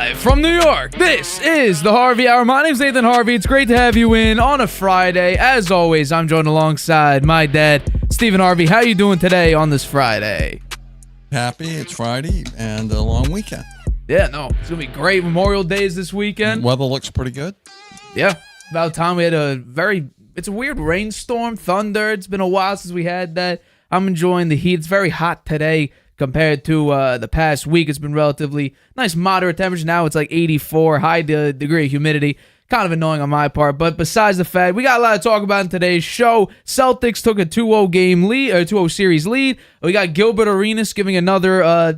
Live from New York, this is the Harvey Hour. My name's Nathan Harvey. It's great to have you in on a Friday. As always, I'm joined alongside my dad, Stephen Harvey. How you doing today on this Friday? Happy. It's Friday and a long weekend. Yeah, no, it's going to be great. Memorial Day is this weekend. Weather looks pretty good. Yeah, about time. We had it's a weird rainstorm, thunder. It's been a while since we had that. I'm enjoying the heat. It's very hot today. Compared to the past week, it's been relatively nice, moderate temperature. Now it's like 84, high degree of humidity. Kind of annoying on my part, but besides the fact, we got a lot to talk about in today's show. Celtics took a 2-0 game lead, or 2-0 series lead. We got Gilbert Arenas giving another, I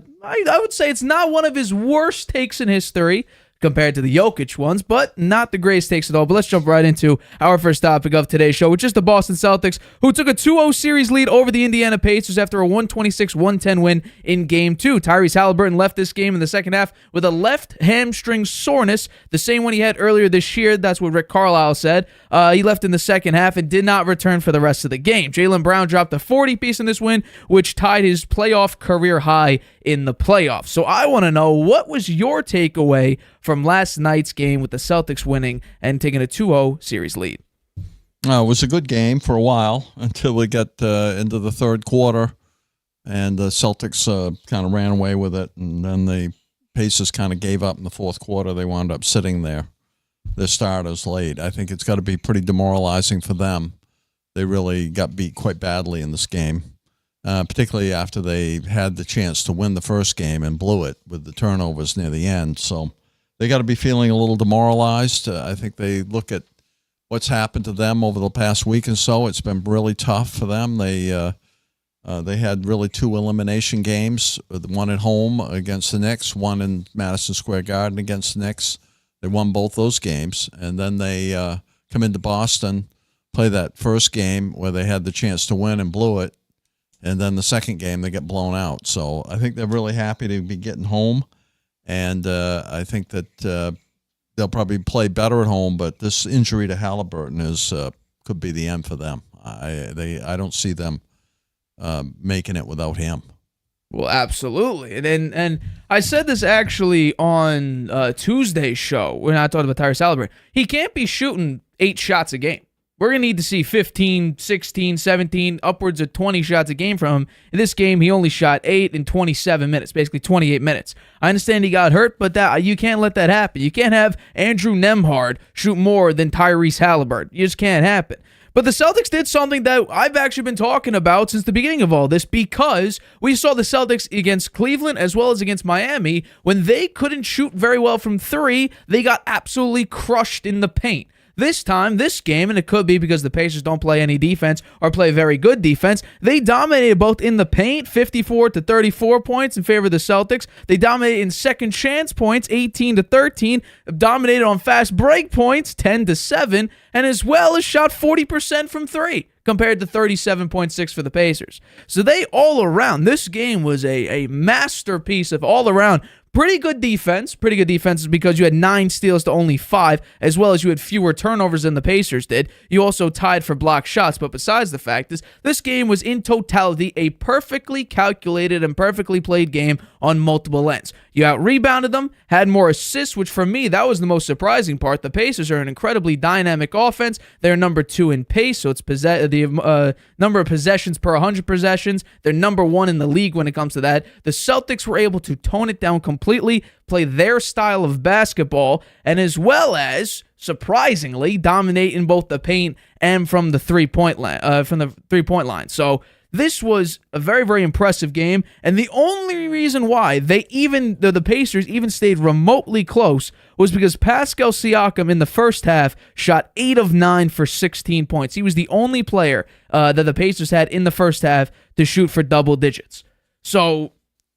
would say it's not one of his worst takes in history, compared to the Jokic ones, but not the greatest takes at all. But let's jump right into our first topic of today's show, which is the Boston Celtics, who took a 2-0 series lead over the Indiana Pacers after a 126-110 win in Game 2. Tyrese Halliburton left this game in the second half with a left hamstring soreness, the same one he had earlier this year. That's what Rick Carlisle said. He left in the second half and did not return for the rest of the game. Jaylen Brown dropped a 40-piece in this win, which tied his playoff career high in the playoffs. So I want to know, what was your takeaway from last night's game with the Celtics winning and taking a 2-0 series lead? It was a good game for a while until we got into the third quarter, and the Celtics kind of ran away with it, and then the Pacers kind of gave up in the fourth quarter. They wound up sitting their starters late. I think it's got to be pretty demoralizing for them. They really got beat quite badly in this game. Particularly after they had the chance to win the first game and blew it with the turnovers near the end. So they got to be feeling a little demoralized. I think they look at what's happened to them over the past week or so. It's been really tough for them. They had really two elimination games, one at home against the Knicks, one in Madison Square Garden against the Knicks. They won both those games, and then they come into Boston, play that first game where they had the chance to win and blew it. And then the second game, they get blown out. So I think they're really happy to be getting home. And I think that they'll probably play better at home. But this injury to Halliburton could be the end for them. I don't see them making it without him. Well, absolutely. And I said this actually on Tuesday's show when I talked about Tyrese Halliburton. He can't be shooting 8 shots a game. We're going to need to see 15, 16, 17, upwards of 20 shots a game from him. In this game, he only shot 8 in 27 minutes, basically 28 minutes. I understand he got hurt, but you can't let that happen. You can't have Andrew Nembhard shoot more than Tyrese Halliburton. You just can't happen. But the Celtics did something that I've actually been talking about since the beginning of all this, because we saw the Celtics against Cleveland as well as against Miami. When they couldn't shoot very well from 3, they got absolutely crushed in the paint. This time, this game, and it could be because the Pacers don't play any defense or play very good defense, they dominated both in the paint, 54-34 points in favor of the Celtics. They dominated in second chance points, 18-13, dominated on fast break points, 10-7, and as well as shot 40% from 3 compared to 37.6 for the Pacers. So they all around, this game was a masterpiece of all around pretty good defense because you had 9 steals to only 5, as well as you had fewer turnovers than the Pacers did. You also tied for blocked shots, but besides the fact is, this game was in totality a perfectly calculated and perfectly played game on multiple ends. You out-rebounded them, had more assists, which for me, that was the most surprising part. The Pacers are an incredibly dynamic offense. They're number 2 in pace, so it's the number of possessions per 100 possessions. They're number 1 in the league when it comes to that. The Celtics were able to tone it down completely, play their style of basketball, and as well as, surprisingly, dominate in both the paint and from the three-point line. So this was a very, very impressive game, and the only reason why the Pacers even stayed remotely close was because Pascal Siakam in the first half shot 8 of 9 for 16 points. He was the only player that the Pacers had in the first half to shoot for double digits. So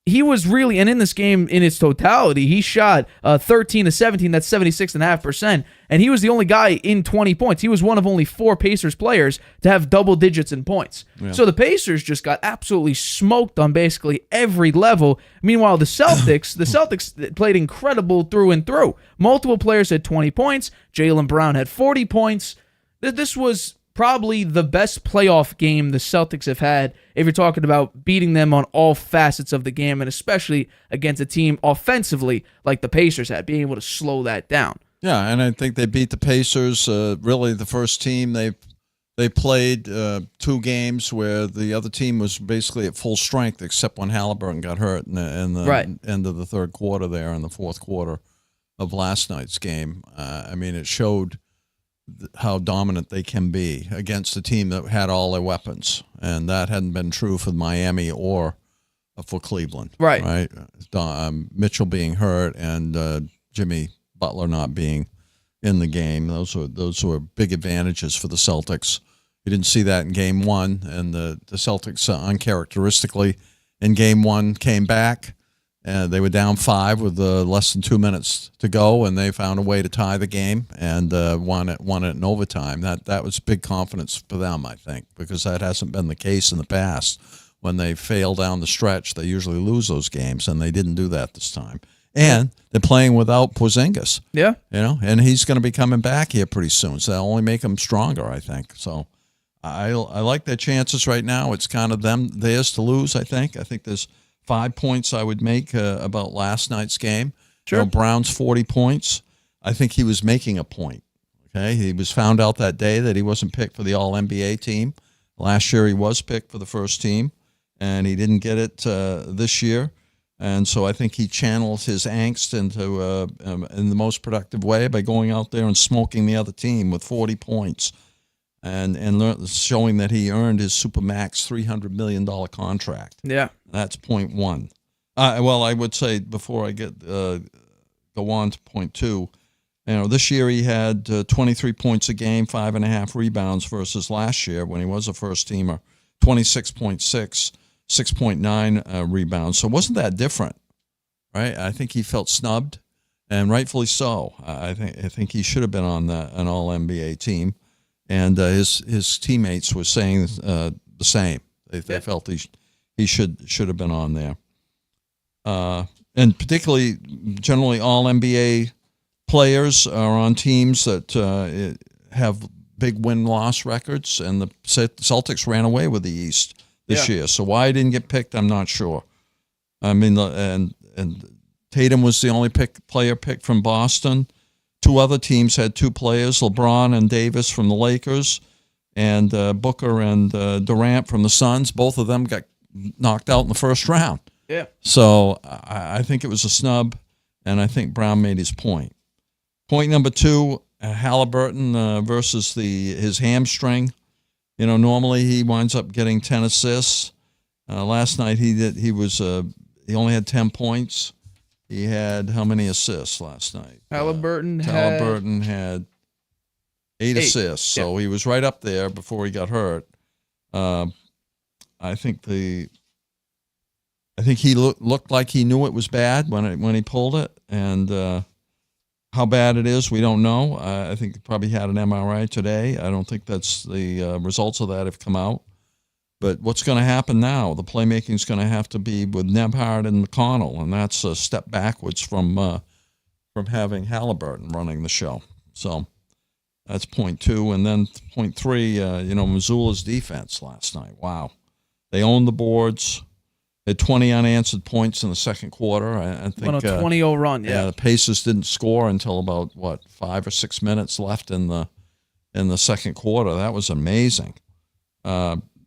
he was really, and in this game in its totality, he shot 13 to 17, that's 76.5%, and he was the only guy in 20 points. He was one of only 4 Pacers players to have double digits in points. Yeah. So the Pacers just got absolutely smoked on basically every level. Meanwhile, the Celtics played incredible through and through. Multiple players had 20 points. Jaylen Brown had 40 points. This was probably the best playoff game the Celtics have had if you're talking about beating them on all facets of the game, and especially against a team offensively like the Pacers had, being able to slow that down. Yeah, and I think they beat the Pacers. Really, the first team they played 2 games where the other team was basically at full strength, except when Halliburton got hurt in the end of the third quarter there in the fourth quarter of last night's game. I mean, it showed how dominant they can be against a team that had all their weapons, and that hadn't been true for Miami or for Cleveland. Right. Mitchell being hurt and Jimmy Butler not being in the game. Those were big advantages for the Celtics. You didn't see that in Game 1, and the Celtics uncharacteristically in Game 1 came back. They were down 5 with less than 2 minutes to go, and they found a way to tie the game and won it in overtime. That was big confidence for them, I think, because that hasn't been the case in the past. When they fail down the stretch, they usually lose those games, and they didn't do that this time. And they're playing without Porzingis. Yeah. And he's going to be coming back here pretty soon, so that'll only make them stronger, I think. So I like their chances right now. It's kind of theirs to lose, I think. I think there's 5 points I would make about last night's game. Sure. Brown's 40 points. I think he was making a point. Okay, he was found out that day that he wasn't picked for the All-NBA team. Last year he was picked for the first team, and he didn't get it this year. And so I think he channels his angst into in the most productive way by going out there and smoking the other team with 40 points. And showing that he earned his Supermax $300 million contract. Yeah. That's point 1. Well, I would say before I go on to point 2, this year he had 23 points a game, 5.5 rebounds versus last year when he was a first-teamer, 26.6, 6.9 rebounds. So it wasn't that different, right? I think he felt snubbed, and rightfully so. I think he should have been on an All-NBA team. And his teammates were saying the same. They felt he should have been on there. And particularly, generally, all NBA players are on teams that have big win-loss records, and the Celtics ran away with the East this year. So why he didn't get picked, I'm not sure. I mean, and Tatum was the only player picked from Boston. 2 other teams had 2 players, LeBron and Davis from the Lakers, and Booker and Durant from the Suns. Both of them got knocked out in the first round. Yeah. So I think it was a snub, and I think Brown made his point. Point number 2, Halliburton versus his hamstring. Normally he winds up getting 10 assists. Last night he only had 10 points. He had how many assists last night? Halliburton had 8 assists, so he was right up there before he got hurt. I think he looked like he knew it was bad when he pulled it, and how bad it is, we don't know. I think he probably had an MRI today. I don't think that's the results of that have come out. But what's going to happen now? The playmaking is going to have to be with Nebhard and McConnell, and that's a step backwards from having Halliburton running the show. So that's point 2. And then point 3, Missoula's defense last night. Wow. They owned the boards. They had 20 unanswered points in the second quarter. I think on a 20-0 run, yeah. The Pacers didn't score until about, 5 or 6 minutes left in the second quarter. That was amazing.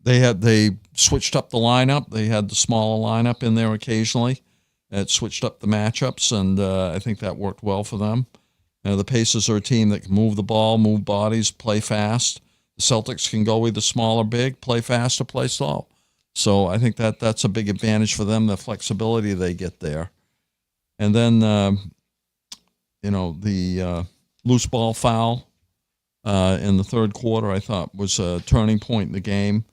They switched up the lineup. They had the smaller lineup in there occasionally. It switched up the matchups, and I think that worked well for them. The Pacers are a team that can move the ball, move bodies, play fast. The Celtics can go either small or big, play fast or play slow. So I think that's a big advantage for them, the flexibility they get there. And then, the loose ball foul in the third quarter, I thought, was a turning point in the game.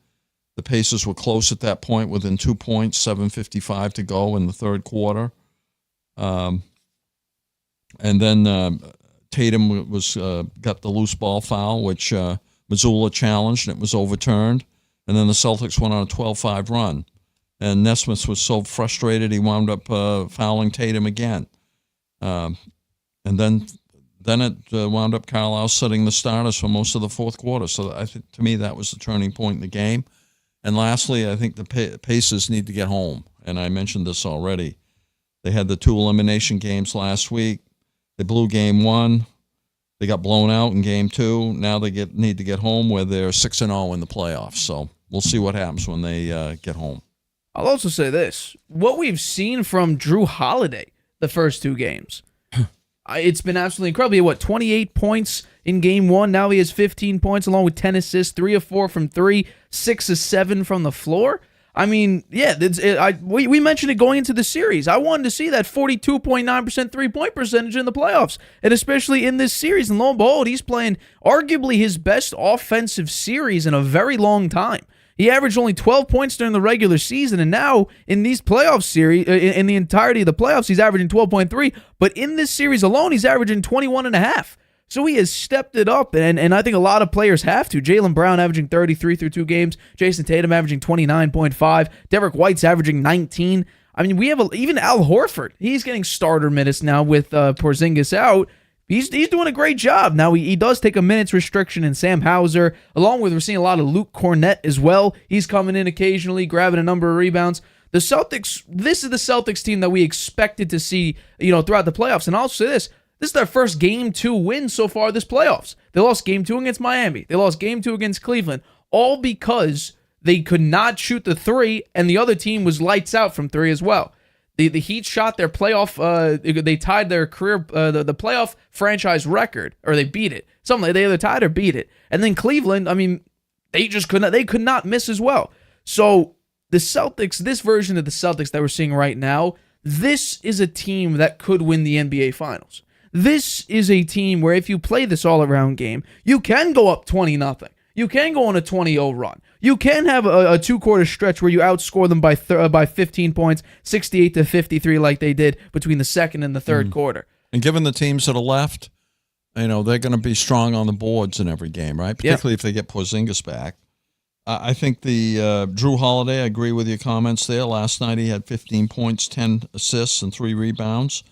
The Pacers were close at that point, within 2 points, 7:55 to go in the third quarter. And then Tatum got the loose ball foul, which Missoula challenged, and it was overturned. And then the Celtics went on a 12-5 run. And Nesmith was so frustrated he wound up fouling Tatum again. And then then it wound up Carlisle setting the starters for most of the fourth quarter. So I think, to me, that was the turning point in the game. And lastly, I think the Pacers need to get home. And I mentioned this already. They had the 2 elimination games last week. They blew game 1. They got blown out in game 2. Now they need to get home where they're 6-0 in the playoffs. So we'll see what happens when they get home. I'll also say this. What we've seen from Drew Holiday the first 2 games, it's been absolutely incredible. 28 points in game 1. Now he has 15 points along with 10 assists, 3 of 4 from 3, 6 of 7 from the floor. I mean, yeah, we mentioned it going into the series. I wanted to see that 42.9% three-point percentage in the playoffs, and especially in this series. And lo and behold, he's playing arguably his best offensive series in a very long time. He averaged only 12 points during the regular season, and now in these playoff series, in the entirety of the playoffs, he's averaging 12.3. But in this series alone, he's averaging 21.5. So he has stepped it up, and I think a lot of players have to. Jaylen Brown averaging 33 through 2 games. Jason Tatum averaging 29.5. Derek White's averaging 19. I mean, we have even Al Horford. He's getting starter minutes now with Porzingis out. He's doing a great job. Now, he does take a minutes restriction in Sam Hauser, along with we're seeing a lot of Luke Cornett as well. He's coming in occasionally, grabbing a number of rebounds. The Celtics, this is the Celtics team that we expected to see, throughout the playoffs. And I'll say this is their first Game 2 win so far this playoffs. They lost Game 2 against Miami. They lost Game 2 against Cleveland, all because they could not shoot the 3, and the other team was lights out from 3 as well. The Heat shot their playoff. They tied their career the playoff franchise record, or they beat it. Something they either tied or beat it. And then Cleveland, I mean, they could not miss as well. So the Celtics, this version of the Celtics that we're seeing right now, this is a team that could win the NBA Finals. This is a team where if you play this all-around game, you can go up 20-0. You can go on a 20-0 run. You can have a 2-quarter stretch where you outscore them by 15 points, 68-53, like they did between the second and the third quarter. And given the teams that are left, they're going to be strong on the boards in every game, right? Particularly if they get Porzingis back. I think the Drew Holiday, I agree with your comments there. Last night he had 15 points, 10 assists, and 3 rebounds.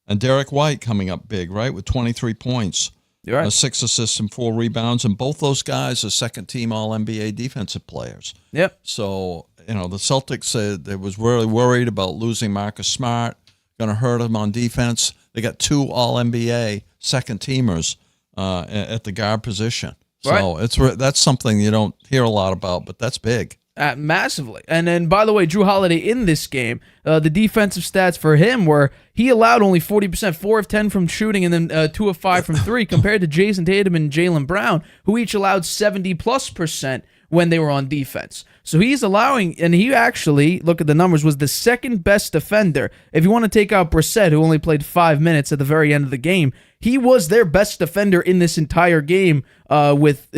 And Derek White coming up big, right, with 23 points. You're right. 6 assists and 4 rebounds, and both those guys are second-team All-NBA defensive players. Yep. So, the Celtics said they was really worried about losing Marcus Smart, going to hurt them on defense. They got 2 All-NBA second-teamers at the guard position. So that's something you don't hear a lot about, but that's big. Massively. And then, by the way, Drew Holiday in this game, the defensive stats for him were he allowed only 40%, 4 of 10 from shooting, and then 2 of 5 from 3, compared to Jason Tatum and Jaylen Brown, who each allowed 70+% when they were on defense. So he's allowing, and he actually, look at the numbers, was the second best defender. If you want to take out Brissett, who only played 5 minutes at the very end of the game, he was their best defender in this entire game with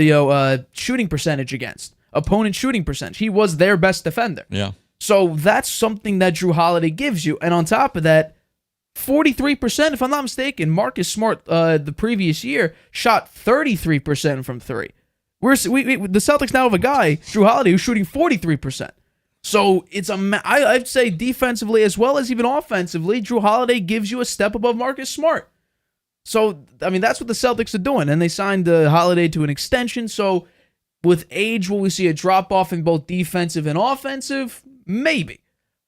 shooting percentage against. Opponent shooting percentage. He was their best defender. Yeah. So that's something that Drew Holiday gives you. And on top of that, 43%, if I'm not mistaken, Marcus Smart the previous year shot 33% from 3. The Celtics now have a guy, Drew Holiday, who's shooting 43%. So it's I'd say defensively as well as even offensively, Drew Holiday gives you a step above Marcus Smart. So, I mean, that's what the Celtics are doing. And they signed Holiday to an extension. So with age, will we see a drop-off in both defensive and offensive? Maybe.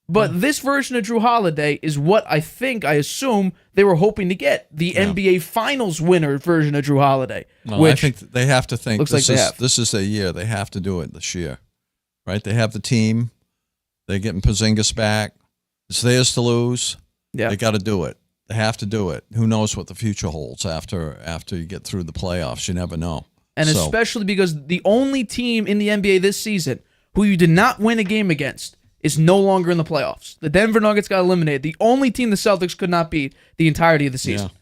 But this version of Drew Holiday is what I assume they were hoping to get. The NBA Finals winner version of Drew Holiday. Well, I think they have to think this is their year. They have to do it this year. Right? They have the team. They're getting Porzingis back. It's theirs to lose. Yeah. They got to do it. They have to do it. Who knows what the future holds after you get through the playoffs? You never know. And especially because the only team in the NBA this season who you did not win a game against is no longer in the playoffs. The Denver Nuggets got eliminated. The only team the Celtics could not beat the entirety of the season. Yeah.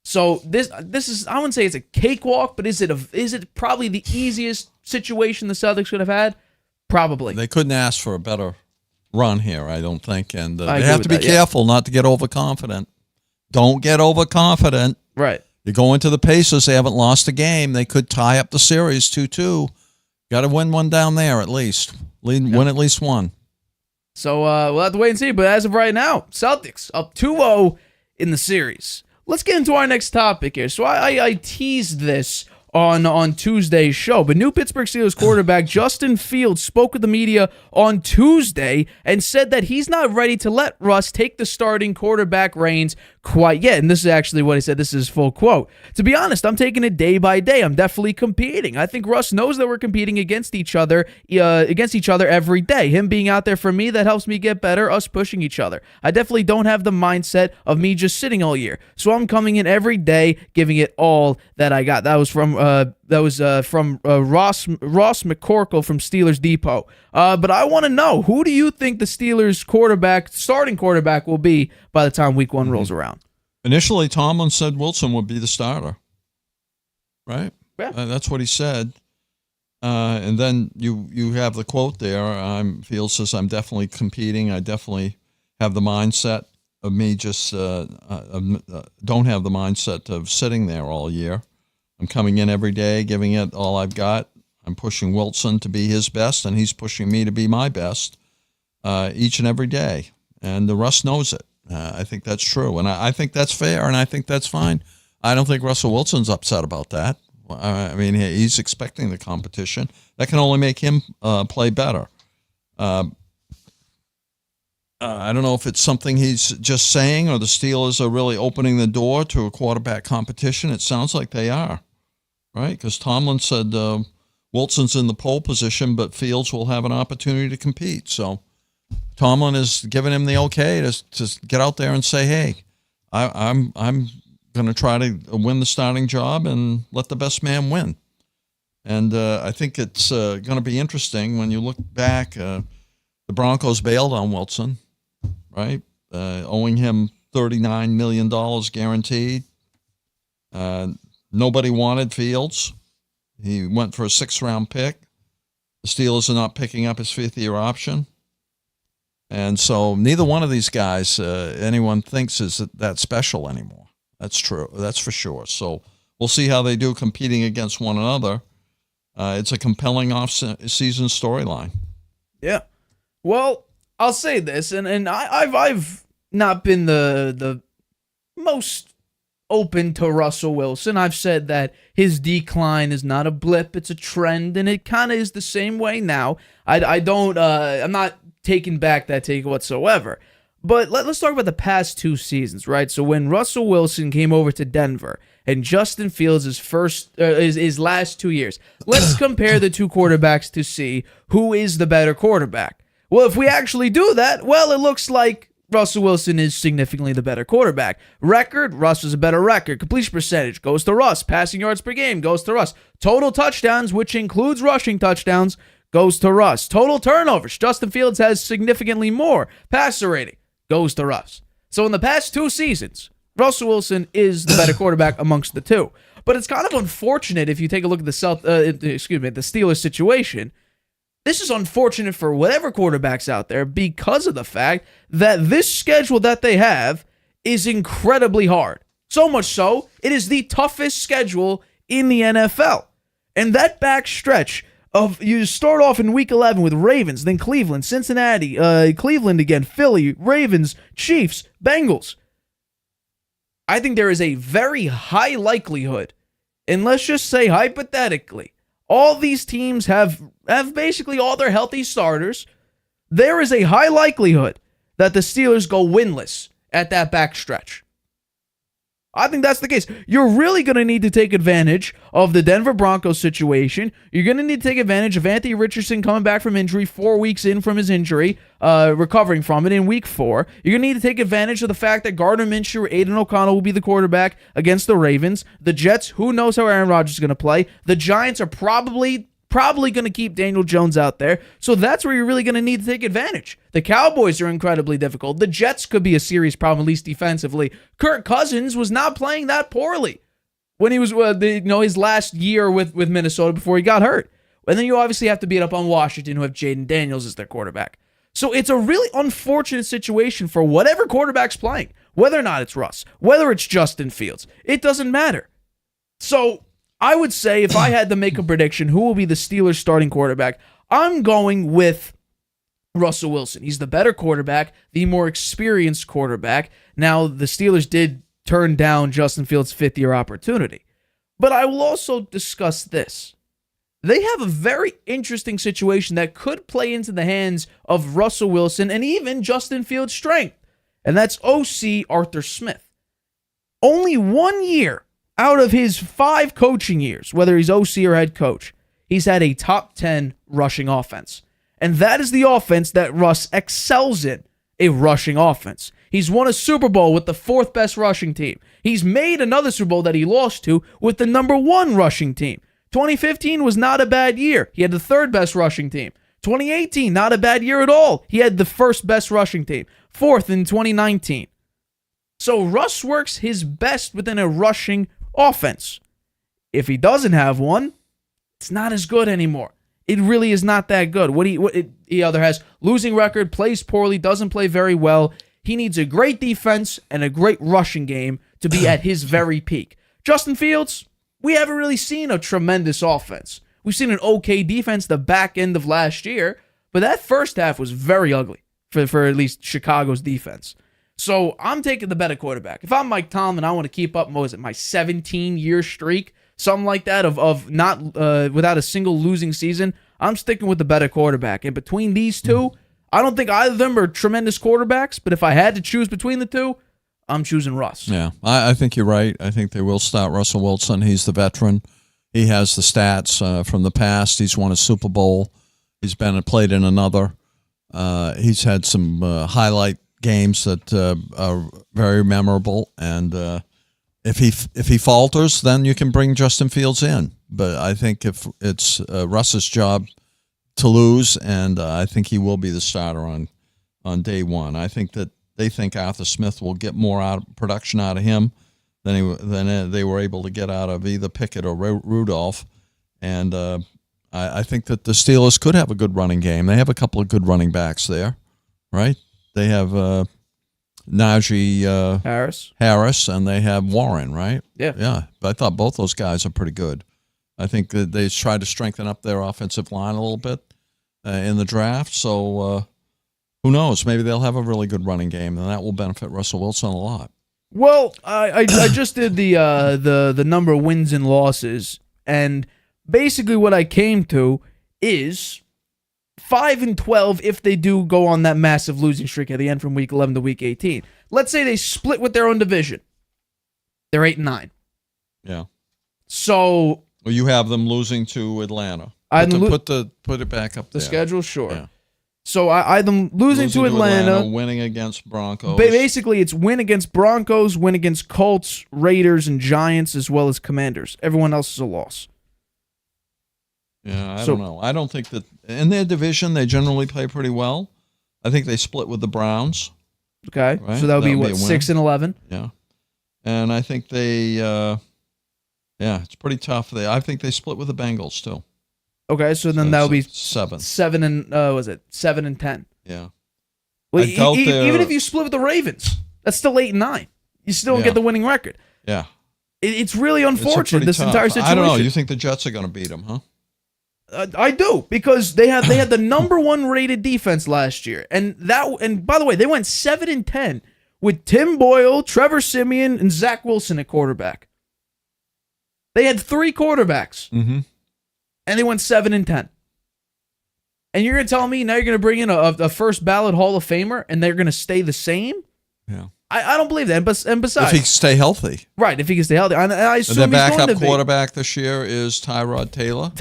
So this is, I wouldn't say it's a cakewalk, but is it probably the easiest situation the Celtics could have had? Probably. They couldn't ask for a better run here, I don't think. And they have to be careful not to get overconfident. Don't get overconfident. Right. You go into the Pacers, they haven't lost a game. They could tie up the series 2-2. Got to win one down there at least. Win at least one. So we'll have to wait and see. But as of right now, Celtics up 2-0 in the series. let's get into our next topic here. So I teased this on Tuesday's show, but new Pittsburgh Steelers quarterback Justin Fields spoke with the media on Tuesday and said that he's not ready to let Russ take the starting quarterback reins quite yet. And this is actually what he said. This is full quote. To be honest, I'm taking it day by day. I'm definitely competing. I think Russ knows that we're competing against each other every day. Him being out there for me, that helps me get better, us pushing each other. I definitely don't have the mindset of me just sitting all year. So I'm coming in every day, giving it all that I got. That was from Ross McCorkle from Steelers Depot. But I want to know, who do you think the Steelers starting quarterback will be by the time Week 1 rolls around? Initially, Tomlin said Wilson would be the starter, right? Yeah. That's what he said. And then you have the quote there. Fields says, I'm definitely competing. I definitely have the mindset of me just don't have the mindset of sitting there all year. I'm coming in every day, giving it all I've got. I'm pushing Wilson to be his best, and he's pushing me to be my best each and every day. And the Russ knows it. I think that's true, and I think that's fair, and I think that's fine. I don't think Russell Wilson's upset about that. I mean, he's expecting the competition. That can only make him play better. I don't know if it's something he's just saying or the Steelers are really opening the door to a quarterback competition. It sounds like they are, right? Because Tomlin said Wilson's in the pole position, but Fields will have an opportunity to compete. So Tomlin is giving him the okay to get out there and say, hey, I'm going to try to win the starting job and let the best man win. And I think it's going to be interesting when you look back. The Broncos bailed on Wilson, right? Owing him $39 million guaranteed. Nobody wanted Fields. He went for a 6th-round pick. The Steelers are not picking up his 5th-year option. And so neither one of these guys anyone thinks is that special anymore. That's true. That's for sure. So we'll see how they do competing against one another. It's a compelling off-season storyline. Yeah. Well, I'll say this, and I've not been the most open to Russell Wilson. I've said that his decline is not a blip, it's a trend, and it kind of is the same way now. I'm not taking back that take whatsoever. But let's talk about the past 2 seasons, right? So when Russell Wilson came over to Denver and Justin Fields his last 2 years, let's compare the 2 quarterbacks to see who is the better quarterback. Well, if we actually do that, well, it looks like Russell Wilson is significantly the better quarterback. Record, Russ is a better record. Completion percentage goes to Russ. Passing yards per game goes to Russ. Total touchdowns, which includes rushing touchdowns, goes to Russ. Total turnovers, Justin Fields has significantly more. Passer rating goes to Russ. So in the past 2 seasons, Russell Wilson is the better quarterback amongst the 2. But it's kind of unfortunate if you take a look at the Steelers situation. This is unfortunate for whatever quarterbacks out there because of the fact that this schedule that they have is incredibly hard. So much so, it is the toughest schedule in the NFL. And that back stretch of you start off in Week 11 with Ravens, then Cleveland, Cincinnati, Cleveland again, Philly, Ravens, Chiefs, Bengals. I think there is a very high likelihood, and let's just say hypothetically, all these teams have basically all their healthy starters. There is a high likelihood that the Steelers go winless at that backstretch. I think that's the case. You're really going to need to take advantage of the Denver Broncos situation. You're going to need to take advantage of Anthony Richardson coming back from injury 4 weeks in from his injury, recovering from it in week 4. You're going to need to take advantage of the fact that Gardner Minshew or Aiden O'Connell will be the quarterback against the Ravens. The Jets, who knows how Aaron Rodgers is going to play. The Giants are probably going to keep Daniel Jones out there. So that's where you're really going to need to take advantage. The Cowboys are incredibly difficult. The Jets could be a serious problem, at least defensively. Kirk Cousins was not playing that poorly when he was his last year with Minnesota before he got hurt. And then you obviously have to beat up on Washington, who have Jaden Daniels as their quarterback. So it's a really unfortunate situation for whatever quarterback's playing, whether or not it's Russ, whether it's Justin Fields. It doesn't matter. So I would say if I had to make a prediction, who will be the Steelers starting quarterback, I'm going with Russell Wilson. He's the better quarterback, the more experienced quarterback. Now, the Steelers did turn down Justin Fields' fifth-year opportunity. But I will also discuss this. They have a very interesting situation that could play into the hands of Russell Wilson and even Justin Fields' strength, and that's OC Arthur Smith. Only 1 year out of his 5 coaching years, whether he's OC or head coach, he's had a top 10 rushing offense. And that is the offense that Russ excels in, a rushing offense. He's won a Super Bowl with the 4th best rushing team. He's made another Super Bowl that he lost to with the number 1 rushing team. 2015 was not a bad year. He had the 3rd best rushing team. 2018, not a bad year at all. He had the 1st best rushing team. 4th in 2019. So Russ works his best within a rushing offense. If he doesn't have one, it's not as good anymore. It really is not that good. He either has losing record, plays poorly, doesn't play very well. He needs a great defense and a great rushing game to be at his very peak. Justin Fields, we haven't really seen a tremendous offense. We've seen an okay defense the back end of last year, but that first half was very ugly for at least Chicago's defense. So I'm taking the better quarterback. If I'm Mike Tomlin, I want to keep up, my 17-year streak, something like that, of not without a single losing season. I'm sticking with the better quarterback. And between these two, I don't think either of them are tremendous quarterbacks, but if I had to choose between the two, I'm choosing Russ. Yeah, I think you're right. I think they will start Russell Wilson. He's the veteran. He has the stats from the past. He's won a Super Bowl. He's been and played in another. He's had some highlight games that are very memorable. And if he falters, then you can bring Justin Fields in. But I think if it's Russ's job to lose, and I think he will be the starter on day one. I think that they think Arthur Smith will get more production out of him than they were able to get out of either Pickett or Rudolph. And I think that the Steelers could have a good running game. They have a couple of good running backs there, right? They have Najee Harris, and they have Warren, right? Yeah. But I thought both those guys are pretty good. I think that they tried to strengthen up their offensive line a little bit in the draft. So who knows? Maybe they'll have a really good running game, and that will benefit Russell Wilson a lot. Well, I just did the number of wins and losses, and basically what I came to is 5-12 if they do go on that massive losing streak at the end from week 11 to week 18. Let's say they split with their own division. They're 8-9. Yeah. So well, you have them losing to Atlanta. Put it back up there. The schedule, sure. Yeah. So I them losing to Atlanta, winning against Broncos. Basically, it's win against Broncos, win against Colts, Raiders, and Giants, as well as Commanders. Everyone else is a loss. Yeah, I don't know. I don't think that in their division they generally play pretty well. I think they split with the Browns. Okay, right? So that would be what, 6-11? Yeah, and I think they, it's pretty tough. I think they split with the Bengals too. Okay, so then that would be 7 and 10? Yeah. Well, even if you split with the Ravens, that's still 8-9. You still don't get the winning record. Yeah. It's really unfortunate, this entire situation. I don't know. You think the Jets are going to beat them, huh? I do, because they had the number 1 rated defense last year, and by the way, they went 7-10 with Tim Boyle, Trevor Siemian, and Zach Wilson at quarterback. They had 3 quarterbacks. Mm-hmm. And they went 7-10. And you're going to tell me now you're going to bring in a first ballot Hall of Famer and they're going to stay the same? Yeah. I don't believe that. And besides, if he can stay healthy. Right, if he can stay healthy. I assume and their he's going backup to quarterback this year is Tyrod Taylor.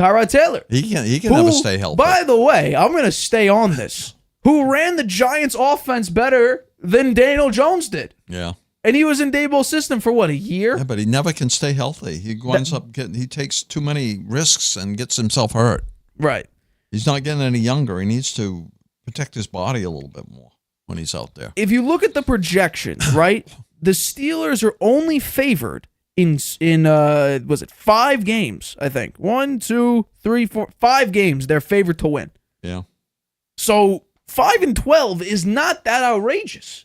He can never stay healthy. By the way, I'm going to stay on this. Who ran the Giants offense better than Daniel Jones did? Yeah. And he was in Daboll's system for what, a year? Yeah, but he never can stay healthy. He winds up he takes too many risks and gets himself hurt. Right. He's not getting any younger. He needs to protect his body a little bit more when he's out there. If you look at the projections, right, the Steelers are only favored in 5 games, I think. 1, 2, 3, 4, 5 games they're favored to win. Yeah. So 5-12 is not that outrageous.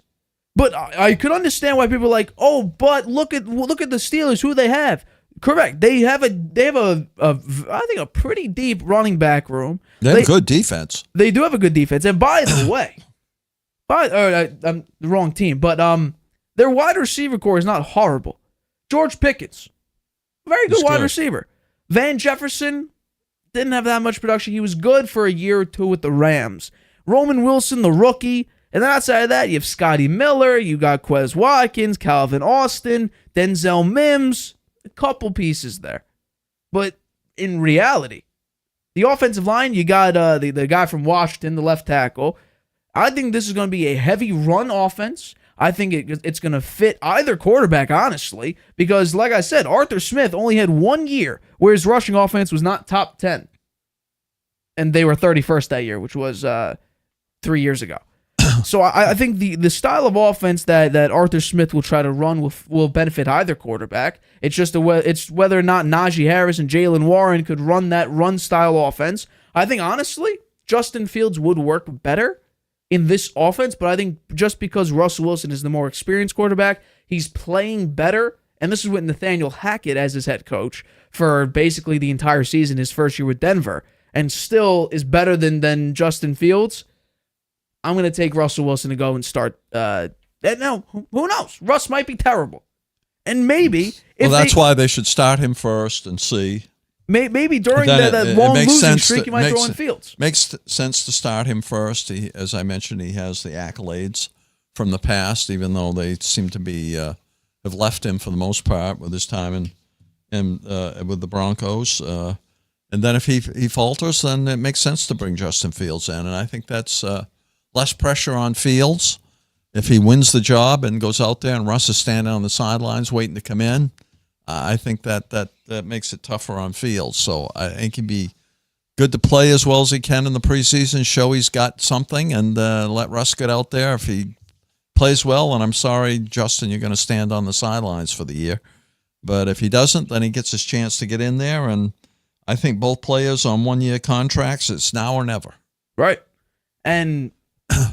But I could understand why people are like, oh, but look at the Steelers, who they have. Correct. They have I think a pretty deep running back room. They have good defense. They do have a good defense. And by the way, I'm the wrong team, but Their wide receiver core is not horrible. George Pickens, very good wide receiver. Van Jefferson didn't have that much production. He was good for a year or two with the Rams. Roman Wilson, the rookie. And then outside of that, you have Scotty Miller, you got Quez Watkins, Calvin Austin, Denzel Mims, a couple pieces there. But in reality, the offensive line, you got the guy from Washington, the left tackle. I think this is going to be a heavy run offense. I think it's going to fit either quarterback, honestly, because like I said, Arthur Smith only had 1 year where his rushing offense was not top 10. And they were 31st that year, which was 3 years ago. So I think the style of offense that Arthur Smith will try to run will benefit either quarterback. It's just it's whether or not Najee Harris and Jaylen Warren could run that run style offense. I think honestly, Justin Fields would work better in this offense, but I think just because Russell Wilson is the more experienced quarterback, he's playing better. And this is with Nathaniel Hackett as his head coach for basically the entire season, his first year with Denver, and still is better than Justin Fields. I'm going to take Russell Wilson to go and start. Now, who knows? Russ might be terrible. And maybe... that's why they should start him first and see. Maybe during that long losing streak, you might throw in Fields. Makes sense to start him first. As I mentioned, he has the accolades from the past, even though they seem to be have left him for the most part with his time with the Broncos. And then if he falters, then it makes sense to bring Justin Fields in. And I think that's... less pressure on Fields. If he wins the job and goes out there and Russ is standing on the sidelines waiting to come in, I think that makes it tougher on Fields. So I think he'd be good to play as well as he can in the preseason, show he's got something, and let Russ get out there. If he plays well, and I'm sorry, Justin, you're going to stand on the sidelines for the year. But if he doesn't, then he gets his chance to get in there. And I think both players on 1-year contracts, it's now or never. Right. And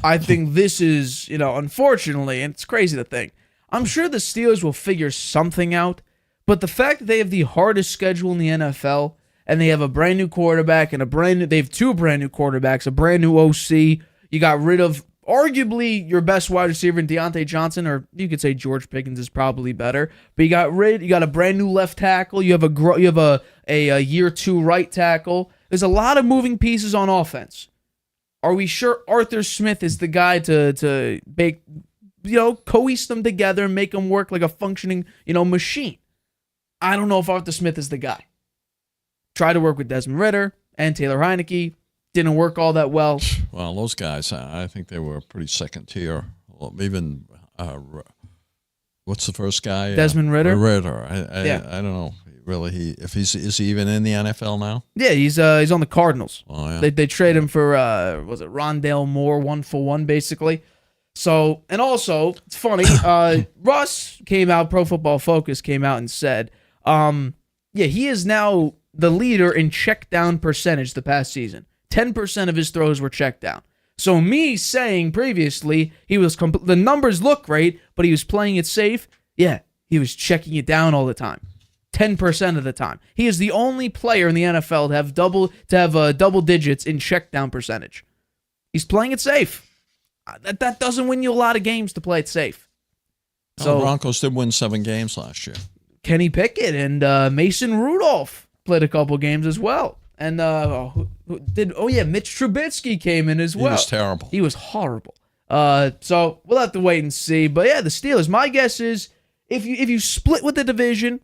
I think this is, unfortunately, and it's crazy to think, I'm sure the Steelers will figure something out, but the fact that they have the hardest schedule in the NFL, and they have a brand new quarterback, and they have two brand new quarterbacks, a brand new OC, you got rid of arguably your best wide receiver in Deontay Johnson, or you could say George Pickens is probably better, but you got a brand new left tackle, you have a year 2 right tackle. There's a lot of moving pieces on offense. Are we sure Arthur Smith is the guy to make, cohese them together and make them work like a functioning, machine? I don't know if Arthur Smith is the guy. Tried to work with Desmond Ridder and Taylor Heineke. Didn't work all that well. Well, those guys, I think they were pretty second tier. Well, even, what's the first guy? Desmond Ridder? Ridder. I don't know. Really, is he even in the NFL now? Yeah, he's on the Cardinals. Oh yeah. They trade him for was it Rondale Moore 1-for-1 basically. So, and also it's funny. Russ came out. Pro Football Focus came out and said, he is now the leader in check down percentage the past season. 10% of his throws were checked down. So me saying previously the numbers look great, but he was playing it safe. Yeah, he was checking it down all the time. 10% of the time. He is the only player in the NFL to have double digits in check down percentage. He's playing it safe. That doesn't win you a lot of games to play it safe. So the Broncos did win 7 games last year. Kenny Pickett and Mason Rudolph played a couple games as well. And Mitch Trubisky came in as well. He was terrible. He was horrible. So we'll have to wait and see. But yeah, the Steelers, my guess is if you split with the division,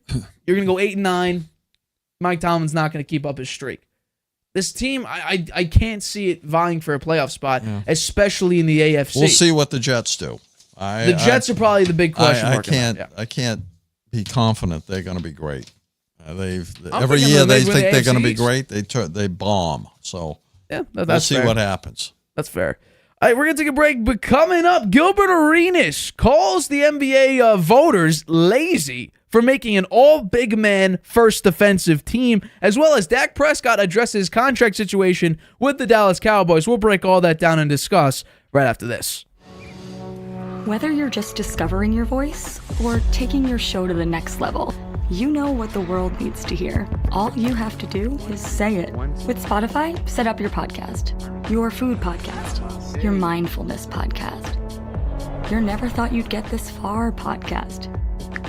you're going to go 8-9. Mike Tomlin's not going to keep up his streak. This team, I can't see it vying for a playoff spot, especially in the AFC. We'll see what the Jets do. The Jets are probably the big question mark. I can't be confident they're going to be great. Every year they think they're going to be great. They bomb. So we'll see what happens. That's fair. All right, we're going to take a break, but coming up, Gilbert Arenas calls the NBA voters lazy for making an all-big man first defensive team, as well as Dak Prescott addresses his contract situation with the Dallas Cowboys. We'll break all that down and discuss right after this. Whether you're just discovering your voice or taking your show to the next level, you know what the world needs to hear. All you have to do is say it. With Spotify, set up your podcast. Your food podcast. Your mindfulness podcast. your Never Thought You'd Get This Far podcast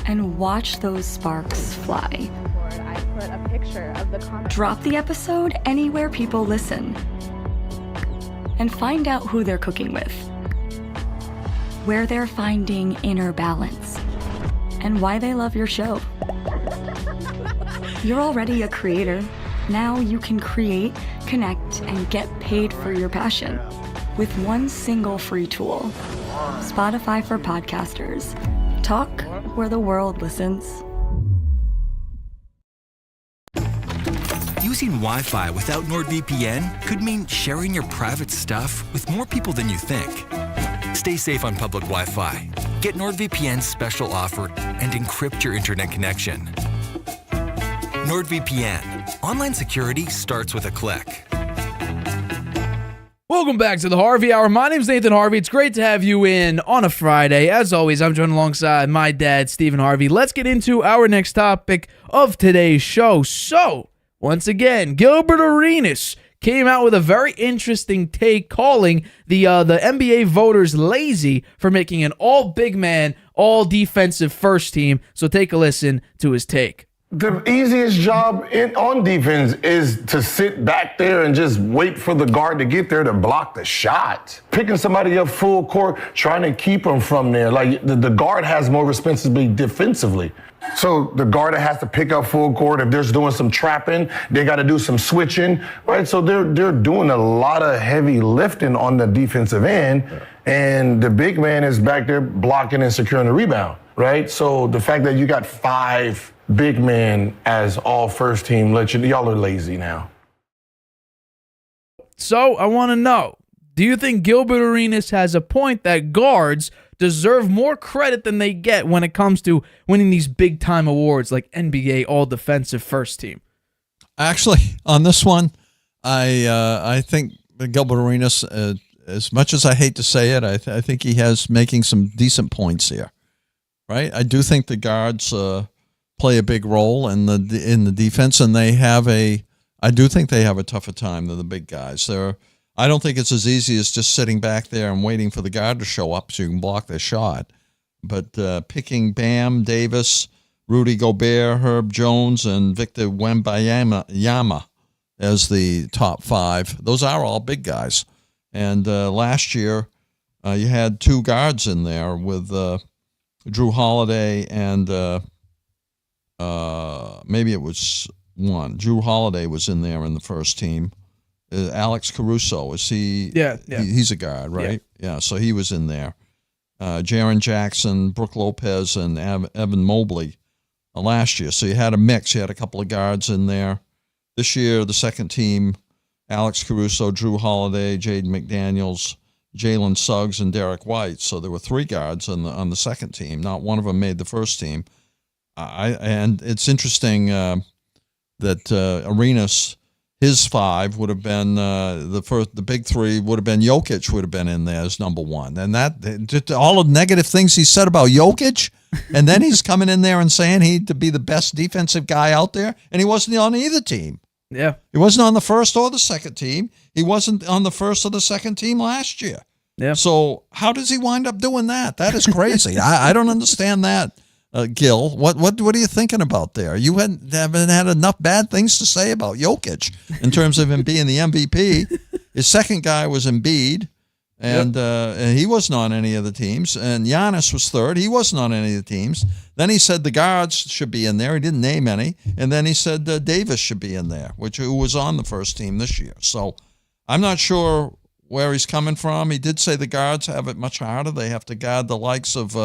and watch those sparks fly. I put a picture of the Drop the episode anywhere people listen and find out who they're cooking with, where they're finding inner balance, and why they love your show. You're already a creator. Now you can create, connect, and get paid for your passion with one single free tool. Spotify for podcasters. Talk where the world listens. Using Wi-Fi without NordVPN could mean sharing your private stuff with more people than you think. Stay safe on public Wi-Fi. Get NordVPN's special offer and encrypt your internet connection. NordVPN. Online security starts with a click. Welcome back to the Harvey Hour. My name's Nathan Harvey. It's great to have you in on a Friday. As always, I'm joined alongside my dad, Stephen Harvey. Let's get into our next topic of today's show. So, once again, Gilbert Arenas came out with a very interesting take calling the NBA voters lazy for making an all big man, all defensive first team. So take a listen to his take. The easiest job on defense is to sit back there and just wait for the guard to get there to block the shot. Picking somebody up full court, trying to keep them from there. Like the guard has more responsibility defensively. So the guard has to pick up full court. If there's doing some trapping, they got to do some switching, right? So they're doing a lot of heavy lifting on the defensive end, and the big man is back there blocking and securing the rebound, right? So the fact that you got 5 big men as all first team, y'all are lazy now. So I want to know, do you think Gilbert Arenas has a point that guards deserve more credit than they get when it comes to winning these big-time awards like NBA All-Defensive First Team? Actually, on this one, I think Gilbert Arenas, as much as I hate to say it, I think he has making some decent points here, right? I do think the guards play a big role in the defense, and I do think they have a tougher time than the big guys. I don't think it's as easy as just sitting back there and waiting for the guard to show up so you can block their shot. But picking Bam, Davis, Rudy Gobert, Herb Jones, and Victor Wembanyama as the top 5, those are all big guys. And last year, you had 2 guards in there with Drew Holiday and maybe it was 1. Drew Holiday was in there in the first team. Alex Caruso, is he? Yeah. He's a guard, right? Yeah, so he was in there. Jaren Jackson, Brook Lopez, and Evan Mobley last year. So you had a mix. You had a couple of guards in there. This year, the second team, Alex Caruso, Drew Holiday, Jaden McDaniels, Jalen Suggs, and Derek White. So there were 3 guards on the second team. Not one of them made the first team. And it's interesting that Arenas, his 5 would have been the big 3 would have been Jokic would have been in there as number 1, and that just all the negative things he said about Jokic, and then he's coming in there and saying he'd to be the best defensive guy out there, and he wasn't on either team. Yeah, he wasn't on the first or the second team. He wasn't on the first or the second team last year. Yeah. So how does he wind up doing that? That is crazy. I don't understand that. Gil, what are you thinking about there? You haven't had enough bad things to say about Jokic in terms of him being the MVP. His second guy was Embiid, and he wasn't on any of the teams. And Giannis was third. He wasn't on any of the teams. Then he said the guards should be in there. He didn't name any. And then he said Davis should be in there, who was on the first team this year. So I'm not sure where he's coming from. He did say the guards have it much harder. They have to guard the likes of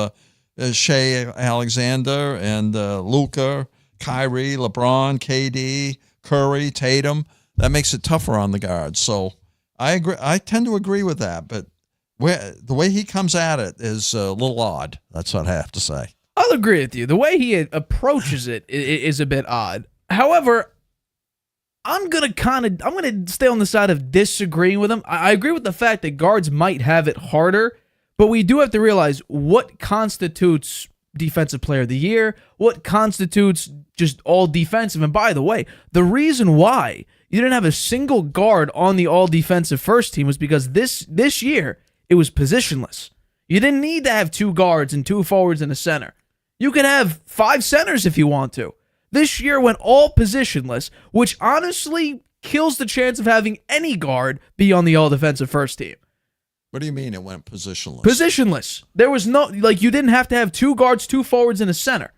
Shea Alexander and Luka, Kyrie, LeBron, KD, Curry, Tatum. That makes it tougher on the guards. So I agree. I tend to agree with that, but the way he comes at it is a little odd. That's what I have to say. I'll agree with you. The way he approaches it is a bit odd. However, I'm gonna stay on the side of disagreeing with him. I agree with the fact that guards might have it harder, but we do have to realize what constitutes Defensive Player of the Year, what constitutes just all defensive. And by the way, the reason why you didn't have a single guard on the all defensive first team was because this year it was positionless. You didn't need to have 2 guards and 2 forwards and a center. You could have 5 centers if you want to. This year went all positionless, which honestly kills the chance of having any guard be on the all-defensive first team. What do you mean it went positionless? Positionless. There was no, you didn't have to have 2 guards, 2 forwards, and a center.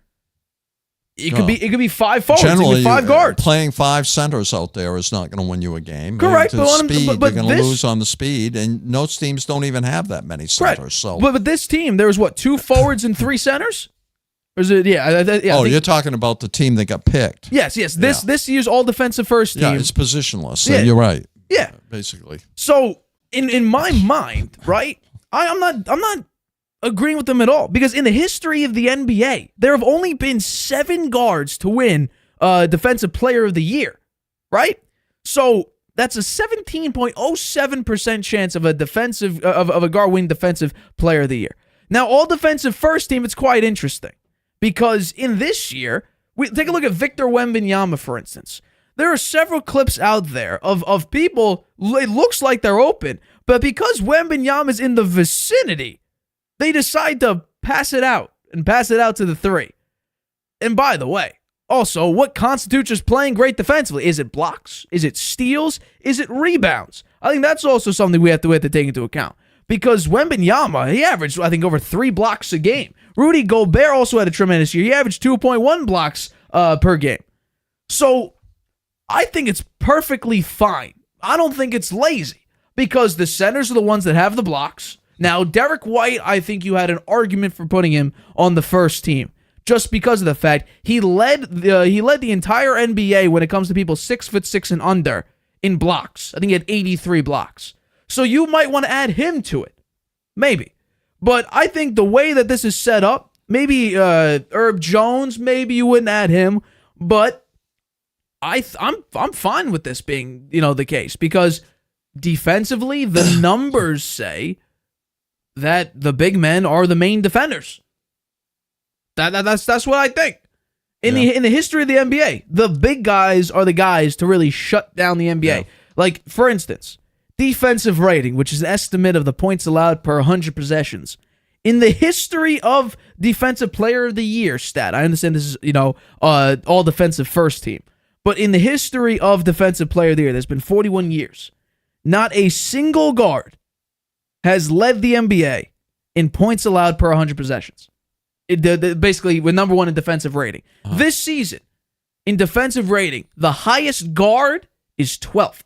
It could be 5 forwards, Generally, 5 guards. Playing 5 centers out there is not going to win you a game. Correct. But you're going to lose on the speed, and most teams don't even have that many centers. Right. So, but this team, there was 2 forwards and 3 centers? Or is it, you're talking about the team that got picked. Yes. This year's all-defensive first team. Yeah, it's positionless. So you're right. Yeah. Basically. So, in my mind, right, I'm not agreeing with them at all, because in the history of the NBA, there have only been 7 guards to win Defensive Player of the Year, right? So that's a 17.07% chance of a guard winning Defensive Player of the Year. Now, all defensive first team, it's quite interesting, because in this year, take a look at Victor Wembanyama, for instance. There are several clips out there of people, it looks like they're open, but because Wembanyama's in the vicinity, they decide to pass it out to the 3. And by the way, also, what constitutes as playing great defensively? Is it blocks? Is it steals? Is it rebounds? I think that's also something we have to take into account. Because Wembanyama, he averaged, I think, over 3 blocks a game. Rudy Gobert also had a tremendous year. He averaged 2.1 blocks per game. So I think it's perfectly fine. I don't think it's lazy, because the centers are the ones that have the blocks. Now, Derek White, I think you had an argument for putting him on the first team, just because of the fact he led the entire NBA when it comes to people 6'6" and under in blocks. I think he had 83 blocks. So you might want to add him to it, maybe. But I think the way that this is set up, maybe Herb Jones, maybe you wouldn't add him, but I'm fine with this being the case, because defensively the numbers say that the big men are the main defenders. That's what I think. In the history of the NBA, the big guys are the guys to really shut down the NBA. Yeah. Like, for instance, defensive rating, which is an estimate of the points allowed per 100 possessions. In the history of Defensive Player of the Year stat, I understand this is, all defensive first team, but in the history of Defensive Player of the Year, there's been 41 years. Not a single guard has led the NBA in points allowed per 100 possessions. Basically, we're number 1 in defensive rating. This season, in defensive rating, the highest guard is 12th.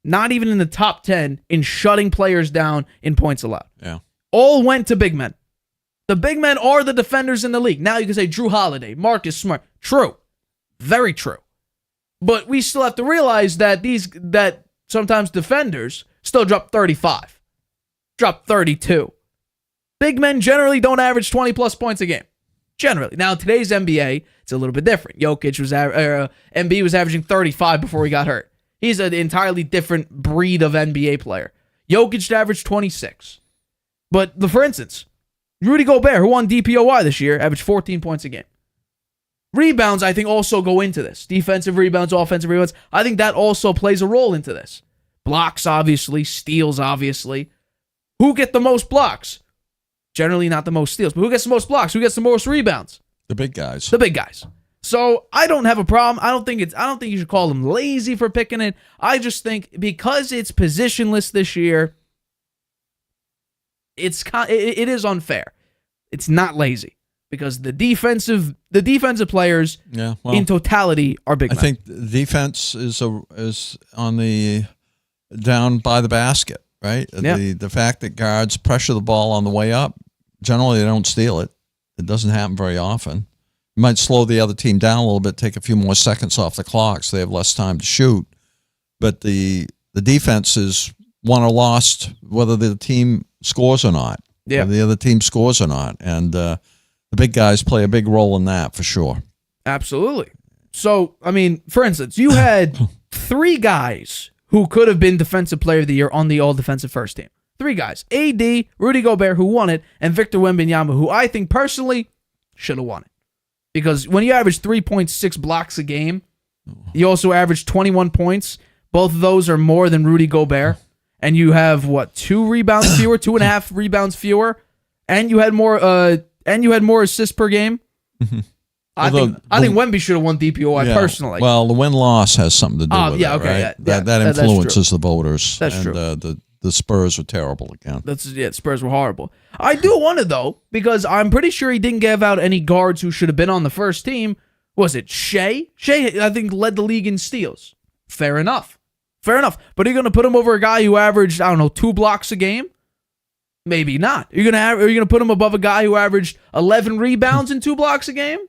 Not even in the top 10 in shutting players down in points allowed. Yeah. All went to big men. The big men are the defenders in the league. Now you can say Drew Holiday, Marcus Smart. True. Very true. But we still have to realize that sometimes defenders still drop 35. Drop 32. Big men generally don't average 20-plus points a game. Generally. Now, today's NBA, it's a little bit different. Embiid was averaging 35 before he got hurt. He's an entirely different breed of NBA player. Jokic averaged 26. But, for instance, Rudy Gobert, who won DPOY this year, averaged 14 points a game. Rebounds, I think, also go into this. Defensive rebounds, offensive rebounds. I think that also plays a role into this. Blocks, obviously. Steals, obviously. Who get the most blocks? Generally not the most steals, but who gets the most blocks? Who gets the most rebounds? The big guys. The big guys. So I don't have a problem. I don't think you should call them lazy for picking it. I just think because it's positionless this year, it is unfair. It's not lazy because the defensive players in totality are big men. I think defense is on the down by the basket. Right? Yeah. The fact that guards pressure the ball on the way up, generally they don't steal it. It doesn't happen very often. You might slow the other team down a little bit, take a few more seconds off the clock so they have less time to shoot. But the defense is won or lost whether the team scores or not. Yeah. Whether the other team scores or not. And the big guys play a big role in that for sure. Absolutely. So, I mean, for instance, you had 3 guys who could have been Defensive Player of the Year on the all-defensive first team. 3 guys. AD, Rudy Gobert, who won it, and Victor Wembanyama, who I think personally should have won it. Because when you average 3.6 blocks a game, you also average 21 points. Both of those are more than Rudy Gobert. and you have what, 2 rebounds fewer, 2.5 rebounds fewer, and you had more assists per game. I think Wemby should have won DPOI personally. Well, the win-loss has something to do with it, right? Yeah, that influences the voters. That's true. The Spurs were terrible again. Spurs were horrible. I do wonder, though, because I'm pretty sure he didn't give out any guards who should have been on the first team. Was it Shea? Shea, I think, led the league in steals. Fair enough. But are you going to put him over a guy who averaged, 2 blocks a game? Maybe not. Are you going to put him above a guy who averaged 11 rebounds and 2 blocks a game?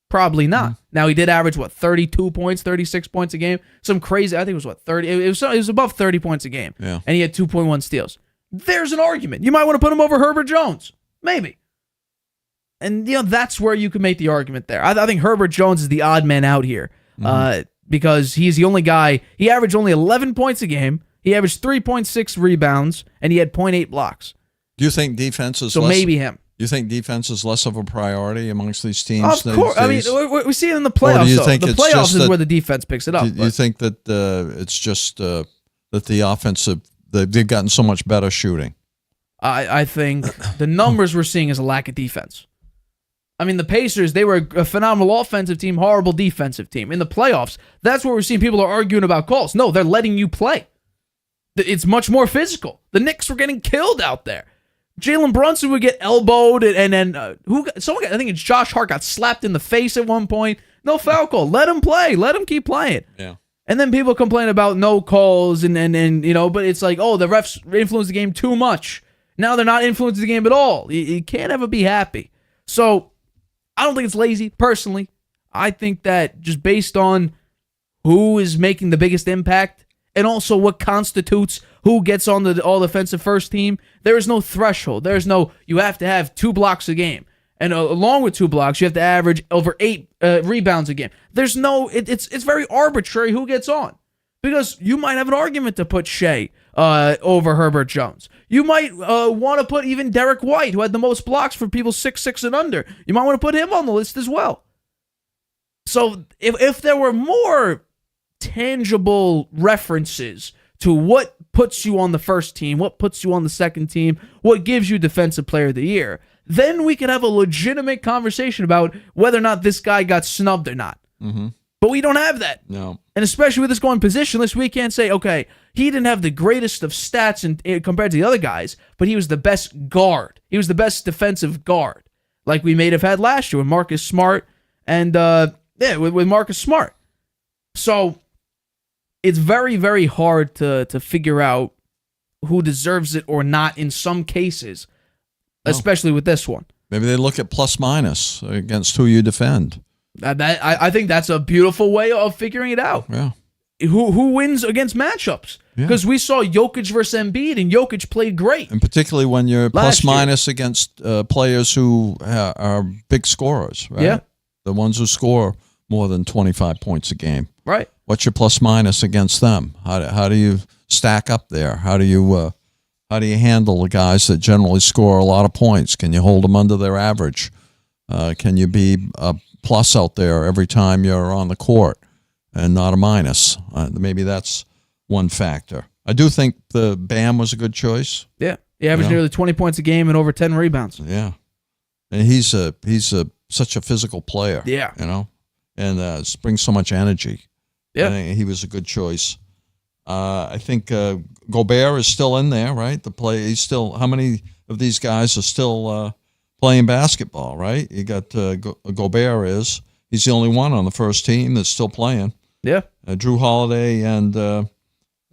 Probably not. Now, he did average, 32 points, 36 points a game? Some crazy, I think it was, 30? It was above 30 points a game. Yeah. And he had 2.1 steals. There's an argument. You might want to put him over Herbert Jones. Maybe. And, that's where you can make the argument there. I think Herbert Jones is the odd man out here because he's the only guy. He averaged only 11 points a game. He averaged 3.6 rebounds, and he had 0.8 blocks. Do you think defense is maybe him. You think defense is less of a priority amongst these teams? Of course. I mean, we see it in the playoffs. Or do you think the playoffs is where the defense picks it up. Do you think that it's just that the offensive, they've gotten so much better shooting? I think the numbers we're seeing is a lack of defense. I mean, the Pacers, they were a phenomenal offensive team, horrible defensive team. In the playoffs, that's where we're seeing people are arguing about calls. No, they're letting you play. It's much more physical. The Knicks were getting killed out there. Jalen Brunson would get elbowed, and then I think it's Josh Hart got slapped in the face at one point. No foul call. Let him play. Let him keep playing. Yeah. And then people complain about no calls, and but it's like, oh, the refs influenced the game too much. Now they're not influencing the game at all. You can't ever be happy. So I don't think it's lazy, personally. I think that just based on who is making the biggest impact and also what constitutes who gets on the all-defensive first team, there is no threshold. There's no, you have to have 2 blocks a game. And along with 2 blocks, you have to average over 8 rebounds a game. There's no, it's very arbitrary who gets on. Because you might have an argument to put Shea over Herbert Jones. You might want to put even Derek White, who had the most blocks for people 6'6" and under. You might want to put him on the list as well. So if there were more tangible references to what puts you on the first team, what puts you on the second team, what gives you Defensive Player of the Year, then we could have a legitimate conversation about whether or not this guy got snubbed or not. Mm-hmm. But we don't have that. No. And especially with this going positionless, we can't say, okay, he didn't have the greatest of stats compared to the other guys, but he was the best guard. He was the best defensive guard, like we may have had last year with Marcus Smart and, with Marcus Smart. So it's very, very hard to figure out who deserves it or not in some cases, especially with this one. Maybe they look at plus minus against who you defend. I think that's a beautiful way of figuring it out. Yeah. Who wins against matchups? Because we saw Jokic versus Embiid, and Jokic played great. And particularly when you're plus minus against players who are big scorers, right? Yeah. The ones who score more than 25 points a game. Right. What's your plus minus against them? How do you stack up there? How do you handle the guys that generally score a lot of points? Can you hold them under their average? Can you be a plus out there every time you're on the court and not a minus? Maybe that's one factor. I do think the Bam was a good choice. Yeah, he averaged nearly 20 points a game and over 10 rebounds. Yeah, and he's such a physical player. Yeah, and brings so much energy. Yeah, I think he was a good choice. I think Gobert is still in there, right? He's still. How many of these guys are still playing basketball? Right? You got Gobert is. He's the only one on the first team that's still playing. Yeah. Drew Holiday and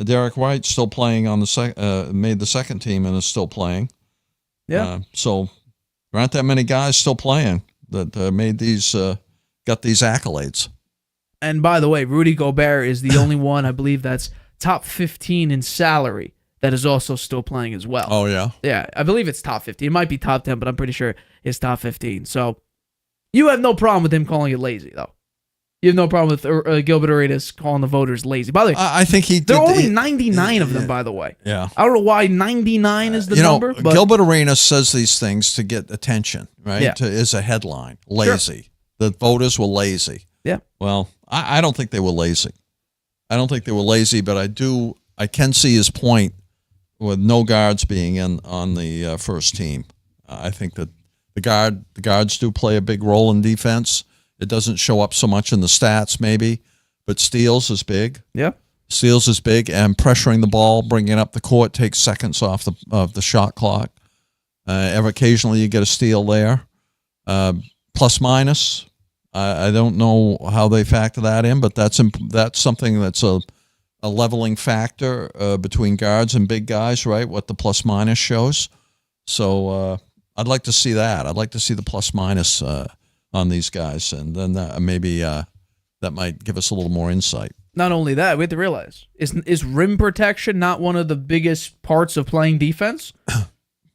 Derek White still playing on the made the second team and is still playing. Yeah. So there aren't that many guys still playing that made these got these accolades. And by the way, Rudy Gobert is the only one, I believe, that's top 15 in salary that is also still playing as well. Oh, yeah? Yeah, I believe it's top 15. It might be top 10, but I'm pretty sure it's top 15. So you have no problem with him calling it lazy, though. You have no problem with Gilbert Arenas calling the voters lazy. By the way, I think he did. There are only 99 of them, by the way. Yeah. I don't know why 99 is the number. But Gilbert Arenas says these things to get attention, right? Yeah. As a headline. Lazy. Sure. The voters were lazy. Yeah. Well, I don't think they were lazy. I don't think they were lazy, but I can see his point with no guards being on the first team. I think that the guards do play a big role in defense. It doesn't show up so much in the stats, maybe, but steals is big. Yeah. Steals is big, and pressuring the ball, bringing it up the court takes seconds off the shot clock. Occasionally you get a steal there. Plus minus, I don't know how they factor that in, but that's something that's a leveling factor between guards and big guys, right? What the plus minus shows. So I'd like to see that. I'd like to see the plus minus on these guys, and then maybe that might give us a little more insight. Not only that, we have to realize, is rim protection not one of the biggest parts of playing defense?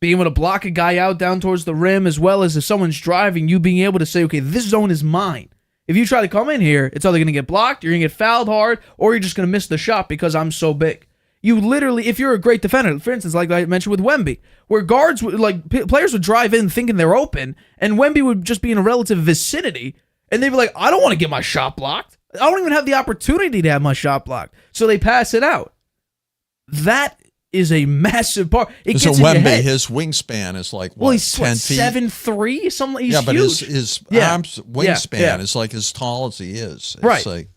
Being able to block a guy out down towards the rim, as well as if someone's driving, you being able to say, okay, this zone is mine. If you try to come in here, it's either going to get blocked, you're going to get fouled hard, or you're just going to miss the shot because I'm so big. You literally, if you're a great defender, for instance, like I mentioned with Wemby, where guards, players would drive in thinking they're open, and Wemby would just be in a relative vicinity, and they'd be like, I don't want to get my shot blocked. I don't even have the opportunity to have my shot blocked. So they pass it out. That is a massive part. It gets in your head. His wingspan is like, what, well, he's 10 feet? 7'3"? Something. He's but huge. his arms wingspan is like as tall as he is. It's right. Like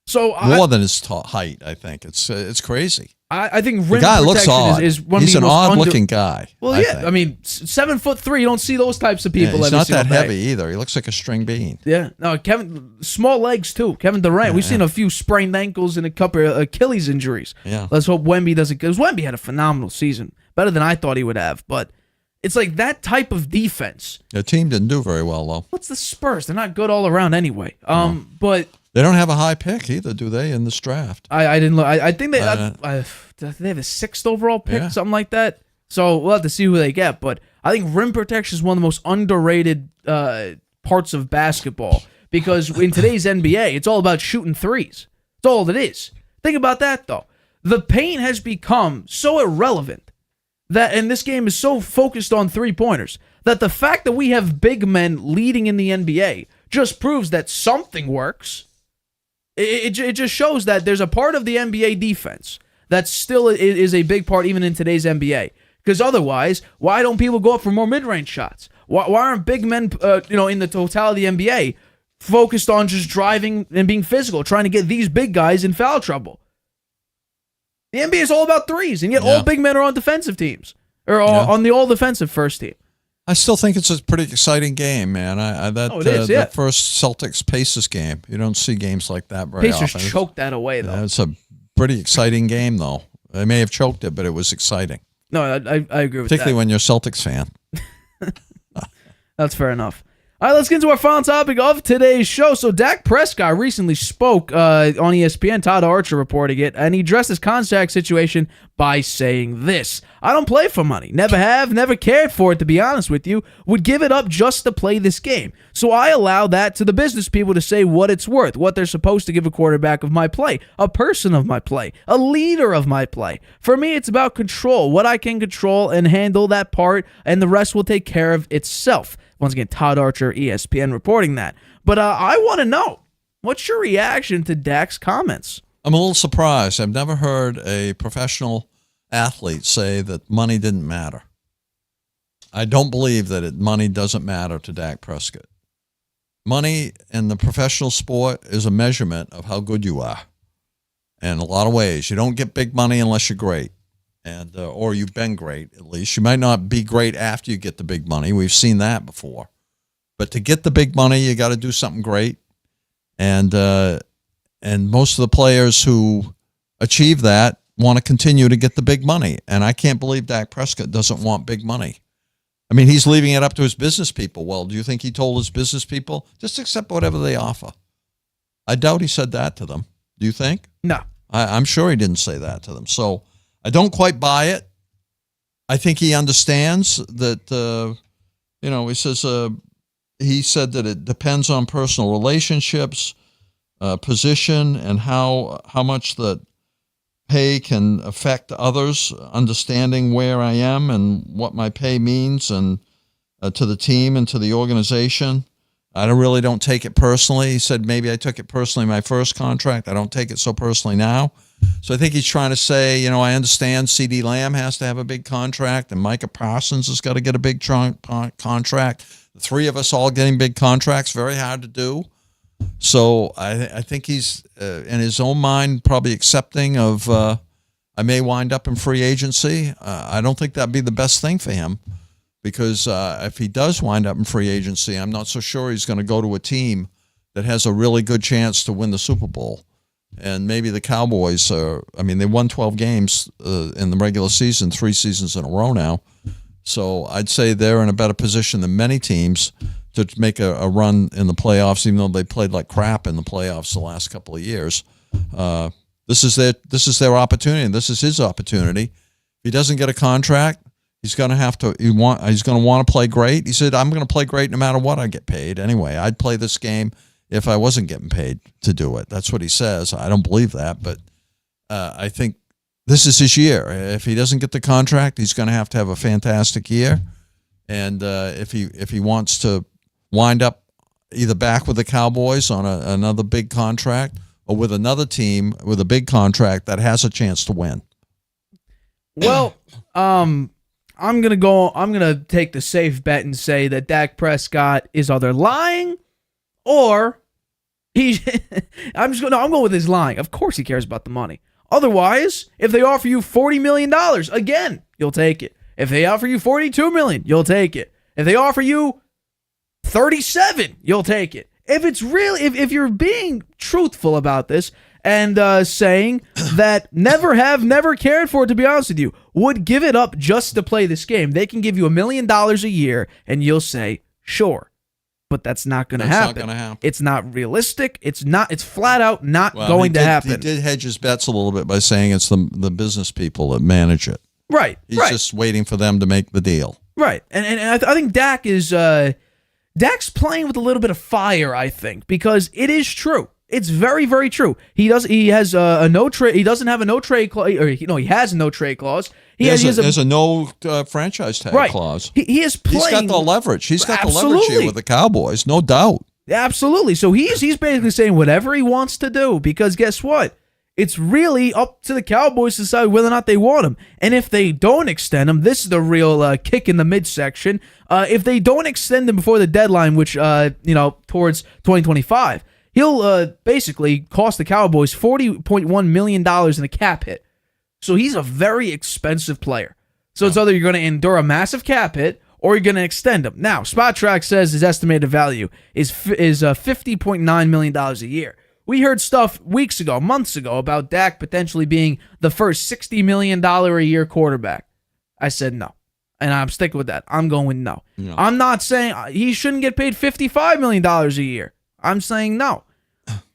so more than his height, I think. It's crazy. I think rim the guy looks protection odd. is one He's of the an most odd-looking guy. Well, I mean, 7'3", you don't see those types of people. He's every not that single day. heavy either. He looks like a string bean. Yeah, no, Kevin, small legs too. Kevin Durant, we've seen a few sprained ankles and a couple of Achilles injuries. Yeah. Let's hope Wemby doesn't, because Wemby had a phenomenal season, better than I thought he would have. But it's like that type of defense. The team didn't do very well though. What's the Spurs? They're not good all around anyway. But they don't have a high pick either, do they, in this draft? I didn't look. I think they have a 6th overall pick, something like that. So we'll have to see who they get. But I think rim protection is one of the most underrated parts of basketball, because in today's NBA, it's all about shooting threes. That's all it is. Think about that, though. The paint has become so irrelevant that, and this game is so focused on three-pointers, that the fact that we have big men leading in the NBA just proves that something works. It just shows that there's a part of the NBA defense that still is a big part even in today's NBA. Because otherwise, why don't people go up for more mid-range shots? Why aren't big men, in the totality of the NBA, focused on just driving and being physical, trying to get these big guys in foul trouble? The NBA is all about threes, and yet all big men are on defensive teams, or on the all-defensive first team. I still think it's a pretty exciting game, man. That first Celtics Pacers game, you don't see games like that very often. Pacers choked that away, though. It's a pretty exciting game, though. They may have choked it, but it was exciting. No, I agree with that. Particularly when you're a Celtics fan. That's fair enough. All right, let's get into our final topic of today's show. So Dak Prescott recently spoke on ESPN, Todd Archer reporting it, and he addressed his contract situation by saying this: I don't play for money. Never have, never cared for it, to be honest with you. Would give it up just to play this game. So I allow that to the business people to say what it's worth, what they're supposed to give a quarterback of my play, a person of my play, a leader of my play. For me, it's about control, what I can control and handle that part, and the rest will take care of itself. Once again, Todd Archer, ESPN, reporting that. But I want to know, what's your reaction to Dak's comments? I'm a little surprised. I've never heard a professional athlete say that money didn't matter. I don't believe that money doesn't matter to Dak Prescott. Money in the professional sport is a measurement of how good you are. In a lot of ways. You don't get big money unless you're great. And or you've been great, at least. You might not be great after you get the big money. We've seen that before. But to get the big money, you got to do something great. And most of the players who achieve that want to continue to get the big money. And I can't believe Dak Prescott doesn't want big money. I mean, he's leaving it up to his business people. Well, do you think he told his business people, just accept whatever they offer? I doubt he said that to them. Do you think? No. I'm sure he didn't say that to them. So I don't quite buy it. I think he understands that, he said that it depends on personal relationships, position, and how much the pay can affect others, understanding where I am and what my pay means and to the team and to the organization. I don't take it personally. He said maybe I took it personally in my first contract. I don't take it so personally now. So I think he's trying to say, I understand CD Lamb has to have a big contract and Micah Parsons has got to get a big contract. The three of us all getting big contracts, very hard to do. So I think he's, in his own mind, probably accepting of I may wind up in free agency. I don't think that'd be the best thing for him because if he does wind up in free agency, I'm not so sure he's going to go to a team that has a really good chance to win the Super Bowl. And maybe the Cowboys they won 12 games in the regular season, 3 seasons in a row now. So I'd say they're in a better position than many teams to make a run in the playoffs, even though they played like crap in the playoffs the last couple of years. This is their opportunity, and this is his opportunity. If he doesn't get a contract, he's going to want to play great. He said, "I'm going to play great no matter what I get paid. Anyway, I'd play this game if I wasn't getting paid to do it." That's what he says. I don't believe that, but I think this is his year. If he doesn't get the contract, he's going to have a fantastic year. And if he wants to wind up either back with the Cowboys on another big contract or with another team with a big contract that has a chance to win. Well, I'm gonna take the safe bet and say that Dak Prescott is either lying or I'm going with his lying. Of course he cares about the money. Otherwise, if they offer you $40 million, again, you'll take it. If they offer you $42 million, you'll take it. If they offer you $37, you'll take it. If it's really, if you're being truthful about this and saying that never cared for it, to be honest with you, would give it up just to play this game, they can give you $1 million a year and you'll say, sure. But that's not going to happen. Not going to happen. It's not realistic. It's flat out not going to happen. He did hedge his bets a little bit by saying it's the business people that manage it. Right. He's just waiting for them to make the deal. Right. And I think Dak is Dak's playing with a little bit of fire, I think, because it is true. It's very, very true. He has a no trade. He doesn't have a no trade clause. He has a no trade clause. He has a no franchise tag clause. He is playing. He's got the leverage. He's got the leverage here with the Cowboys, no doubt. Absolutely. So he's basically saying whatever he wants to do because guess what? It's really up to the Cowboys to decide whether or not they want him. And if they don't extend him, this is the real kick in the midsection. If they don't extend him before the deadline, which towards 2025, he'll basically cost the Cowboys $40.1 million in a cap hit. So he's a very expensive player. So it's either you're going to endure a massive cap hit or you're going to extend him. Now, SpotTrack says his estimated value is $50.9 million a year. We heard stuff months ago, about Dak potentially being the first $60 million a year quarterback. I said no. And I'm sticking with that. I'm going with no. I'm not saying he shouldn't get paid $55 million a year. I'm saying no.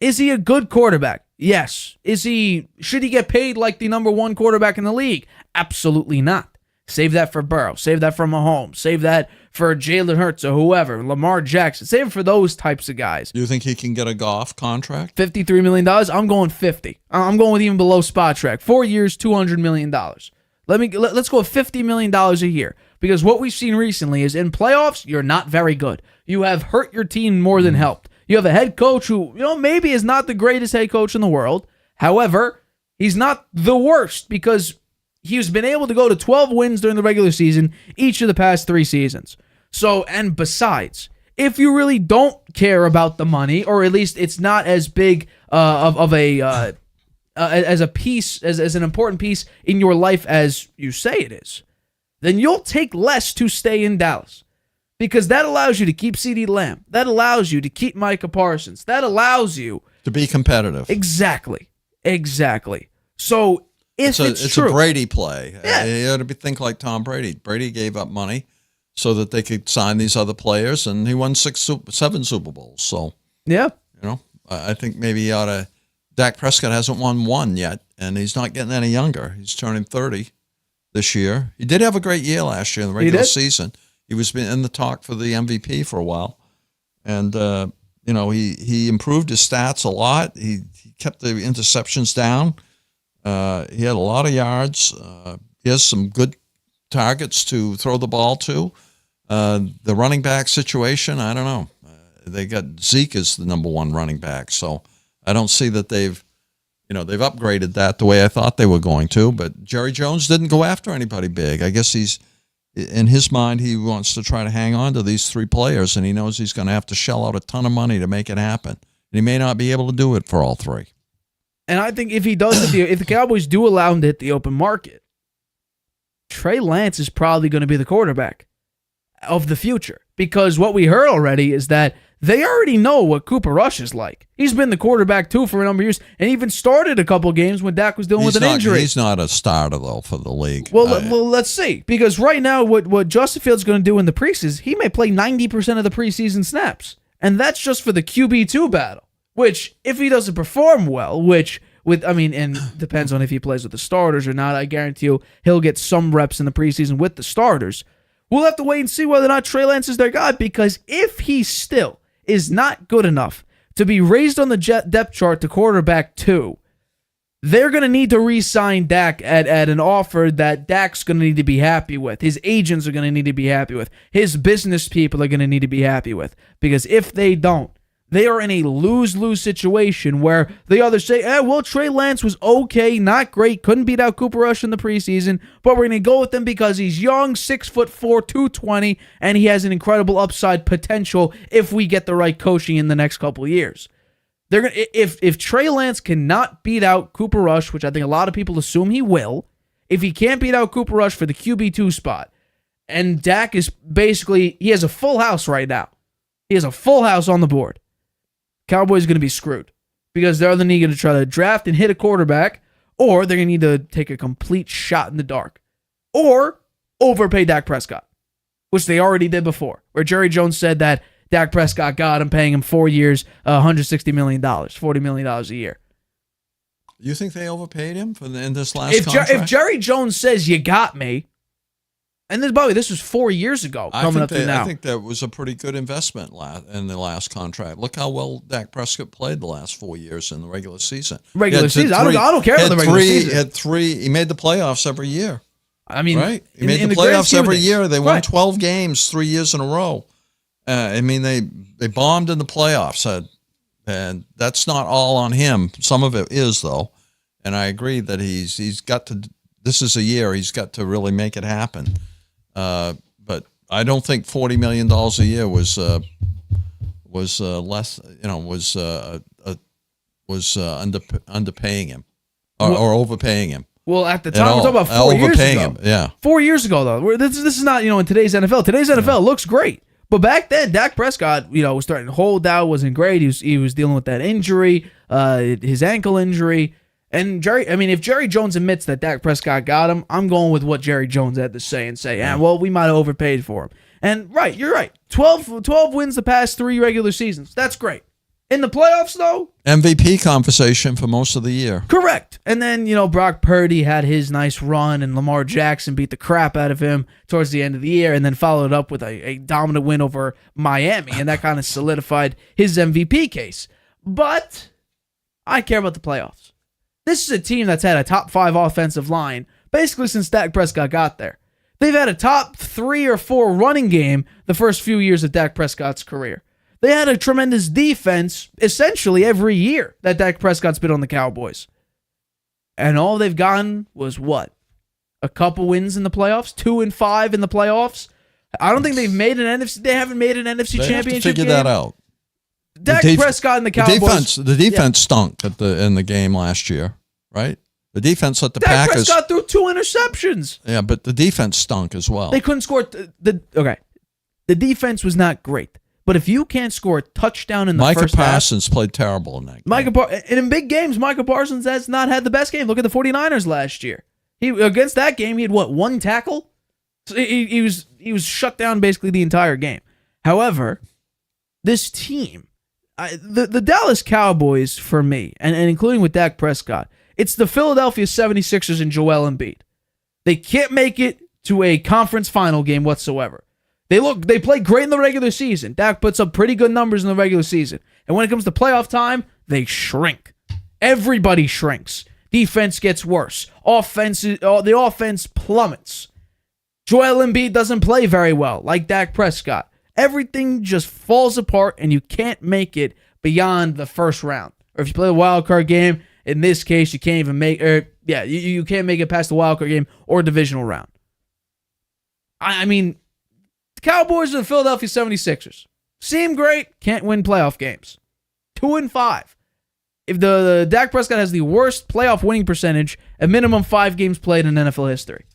Is he a good quarterback? Yes. Should he get paid like the number one quarterback in the league? Absolutely not. Save that for Burrow. Save that for Mahomes. Save that for Jalen Hurts or whoever. Lamar Jackson. Save it for those types of guys. Do you think he can get a Goff contract? $53 million? I'm going 50. I'm going with even below SpotTrack. 4 years, $200 million. Let's go with $50 million a year. Because what we've seen recently is in playoffs, you're not very good. You have hurt your team more than helped. You have a head coach who, maybe is not the greatest head coach in the world. However, he's not the worst because he's been able to go to 12 wins during the regular season each of the past 3 seasons. So, and besides, if you really don't care about the money, or at least it's not as big as an important piece in your life as you say it is, then you'll take less to stay in Dallas. Because that allows you to keep CD Lamb. That allows you to keep Micah Parsons. That allows you to be competitive. Exactly. So if it's true, a Brady play. Yeah. You ought to think like Tom Brady. Brady gave up money so that they could sign these other players, and he won 7 Super Bowls. So yeah, I think maybe he ought to. Dak Prescott hasn't won one yet, and he's not getting any younger. He's turning 30 this year. He did have a great year last year in the regular season. He was in the talk for the MVP for a while, and he improved his stats a lot. He kept the interceptions down. He had a lot of yards. He has some good targets to throw the ball to. The running back situation, I don't know. They got Zeke as the number one running back, so I don't see that they've they've upgraded that the way I thought they were going to, but Jerry Jones didn't go after anybody big. I guess in his mind, he wants to try to hang on to these 3 players, and he knows he's going to have to shell out a ton of money to make it happen. And he may not be able to do it for all 3. And I think if he does, if the Cowboys do allow him to hit the open market, Trey Lance is probably going to be the quarterback of the future. Because what we heard already is that they already know what Cooper Rush is like. He's been the quarterback, too, for a number of years, and even started a couple games when Dak was dealing with an injury. He's not a starter, though, for the league. Well, let's see. Because right now, what Justin Fields is going to do in the preseason, he may play 90% of the preseason snaps. And that's just for the QB2 battle, which, if he doesn't perform well, and depends on if he plays with the starters or not, I guarantee you he'll get some reps in the preseason with the starters. We'll have to wait and see whether or not Trey Lance is their guy, because if he still is not good enough to be raised on the depth chart to quarterback 2, they're going to need to re-sign Dak at an offer that Dak's going to need to be happy with. His agents are going to need to be happy with. His business people are going to need to be happy with. Because if they don't, they are in a lose-lose situation where they either say, Trey Lance was okay, not great, couldn't beat out Cooper Rush in the preseason, but we're going to go with him because he's young, 6'4", 220, and he has an incredible upside potential if we get the right coaching in the next couple of years. They're gonna, if Trey Lance cannot beat out Cooper Rush, which I think a lot of people assume he will, if he can't beat out Cooper Rush for the QB2 spot, and Dak is basically, he has a full house right now. He has a full house on the board. Cowboys are going to be screwed because they're either going to try to draft and hit a quarterback, or they're going to need to take a complete shot in the dark, or overpay Dak Prescott, which they already did before, where Jerry Jones said that Dak Prescott got him, paying him 4 years, $160 million, $40 million a year. You think they overpaid him in this last contract? If Jerry Jones says, you got me, and then, by the way, this was 4 years ago, coming up to now. I think that was a pretty good investment in the last contract. Look how well Dak Prescott played the last 4 years in the regular season. I don't care about the regular season. He made the playoffs every year. I mean, right? He made the playoffs every year. They won 12 games 3 years in a row. They bombed in the playoffs, and that's not all on him. Some of it is, though, and I agree that he's got to. This is a year he's got to really make it happen. But I don't think $40 million a year was less. Was underpaying him or overpaying him. Well, at the time, we're talking about 4 years ago. Him, yeah. 4 years ago, though. This is not, in today's NFL. Today's NFL looks great. But back then, Dak Prescott, was starting to hold out, wasn't great. He was dealing with that injury, his ankle injury. And if Jerry Jones admits that Dak Prescott got him, I'm going with what Jerry Jones had to say and say, we might have overpaid for him. And right, you're right. 12 wins the past 3 regular seasons. That's great. In the playoffs, though, MVP conversation for most of the year. Correct. And then, Brock Purdy had his nice run, and Lamar Jackson beat the crap out of him towards the end of the year, and then followed up with a dominant win over Miami, and that kind of solidified his MVP case. But I care about the playoffs. This is a team that's had a top 5 offensive line basically since Dak Prescott got there. They've had a top 3 or 4 running game the first few years of Dak Prescott's career. They had a tremendous defense essentially every year that Dak Prescott's been on the Cowboys. And all they've gotten was what? A couple wins in the playoffs? 2-5 in the playoffs? I don't think they've made an NFC. They haven't made an NFC they championship have to figure game. that out. Dak Prescott and the Cowboys. The defense stunk in the game last year, right? The defense let the Dak Packers. Prescott threw 2 interceptions. Yeah, but the defense stunk as well. They couldn't score. Okay. The defense was not great. But if you can't score a touchdown in the first half. Micah Parsons played terrible in that game. And in big games, Micah Parsons has not had the best game. Look at the 49ers last year. Against that game, he had, 1 tackle? So he was shut down basically the entire game. However, this team, the Dallas Cowboys, for me, and including with Dak Prescott, it's the Philadelphia 76ers and Joel Embiid. They can't make it to a conference final game whatsoever. They play great in the regular season. Dak puts up pretty good numbers in the regular season. And when it comes to playoff time, they shrink. Everybody shrinks. Defense gets worse. The offense plummets. Joel Embiid doesn't play very well, like Dak Prescott. Everything just falls apart, and you can't make it beyond the first round. Or if you play a wild card game In this case, you can't even you can't make it past the wild card game or divisional round. I mean, the Cowboys are the Philadelphia 76ers. Seem great, can't win playoff games. 2-5. If the Dak Prescott has the worst playoff winning percentage, a minimum 5 games played in NFL history.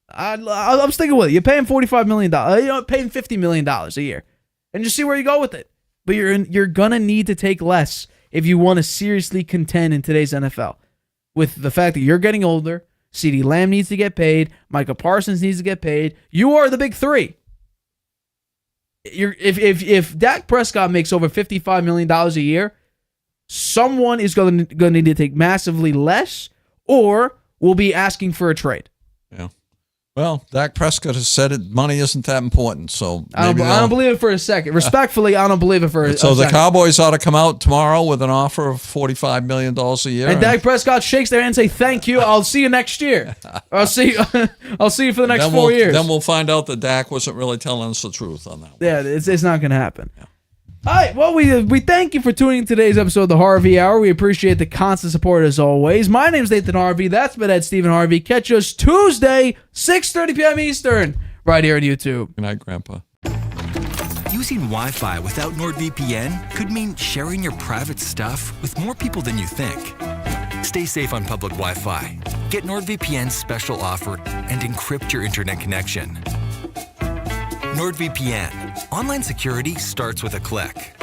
I'm sticking with it. You're paying $45 million. You're paying $50 million a year. And just see where you go with it. But you're going to need to take less if you want to seriously contend in today's NFL. With the fact that you're getting older, CeeDee Lamb needs to get paid, Micah Parsons needs to get paid. You are the big three. If Dak Prescott makes over $55 million a year, someone is going to need to take massively less or will be asking for a trade. Yeah. Well, Dak Prescott has said it. Money isn't that important, so I don't believe it for a second. Respectfully, I don't believe it for a second. So the Cowboys ought to come out tomorrow with an offer of $45 million a year. And Dak Prescott shakes their hand and say, "Thank you. I'll see you next year. I'll see you for the next 4 years." Then we'll find out that Dak wasn't really telling us the truth on that one. Yeah, it's not going to happen. Yeah. All right, well, we thank you for tuning in to today's episode of the Harvey Hour. We appreciate the constant support as always. My name's Nathan Harvey. That's been Ed Stephen Harvey. Catch us Tuesday, 6:30 p.m. Eastern, right here on YouTube. Good night, Grandpa. Using Wi-Fi without NordVPN could mean sharing your private stuff with more people than you think. Stay safe on public Wi-Fi. Get NordVPN's special offer and encrypt your internet connection. NordVPN. Online security starts with a click.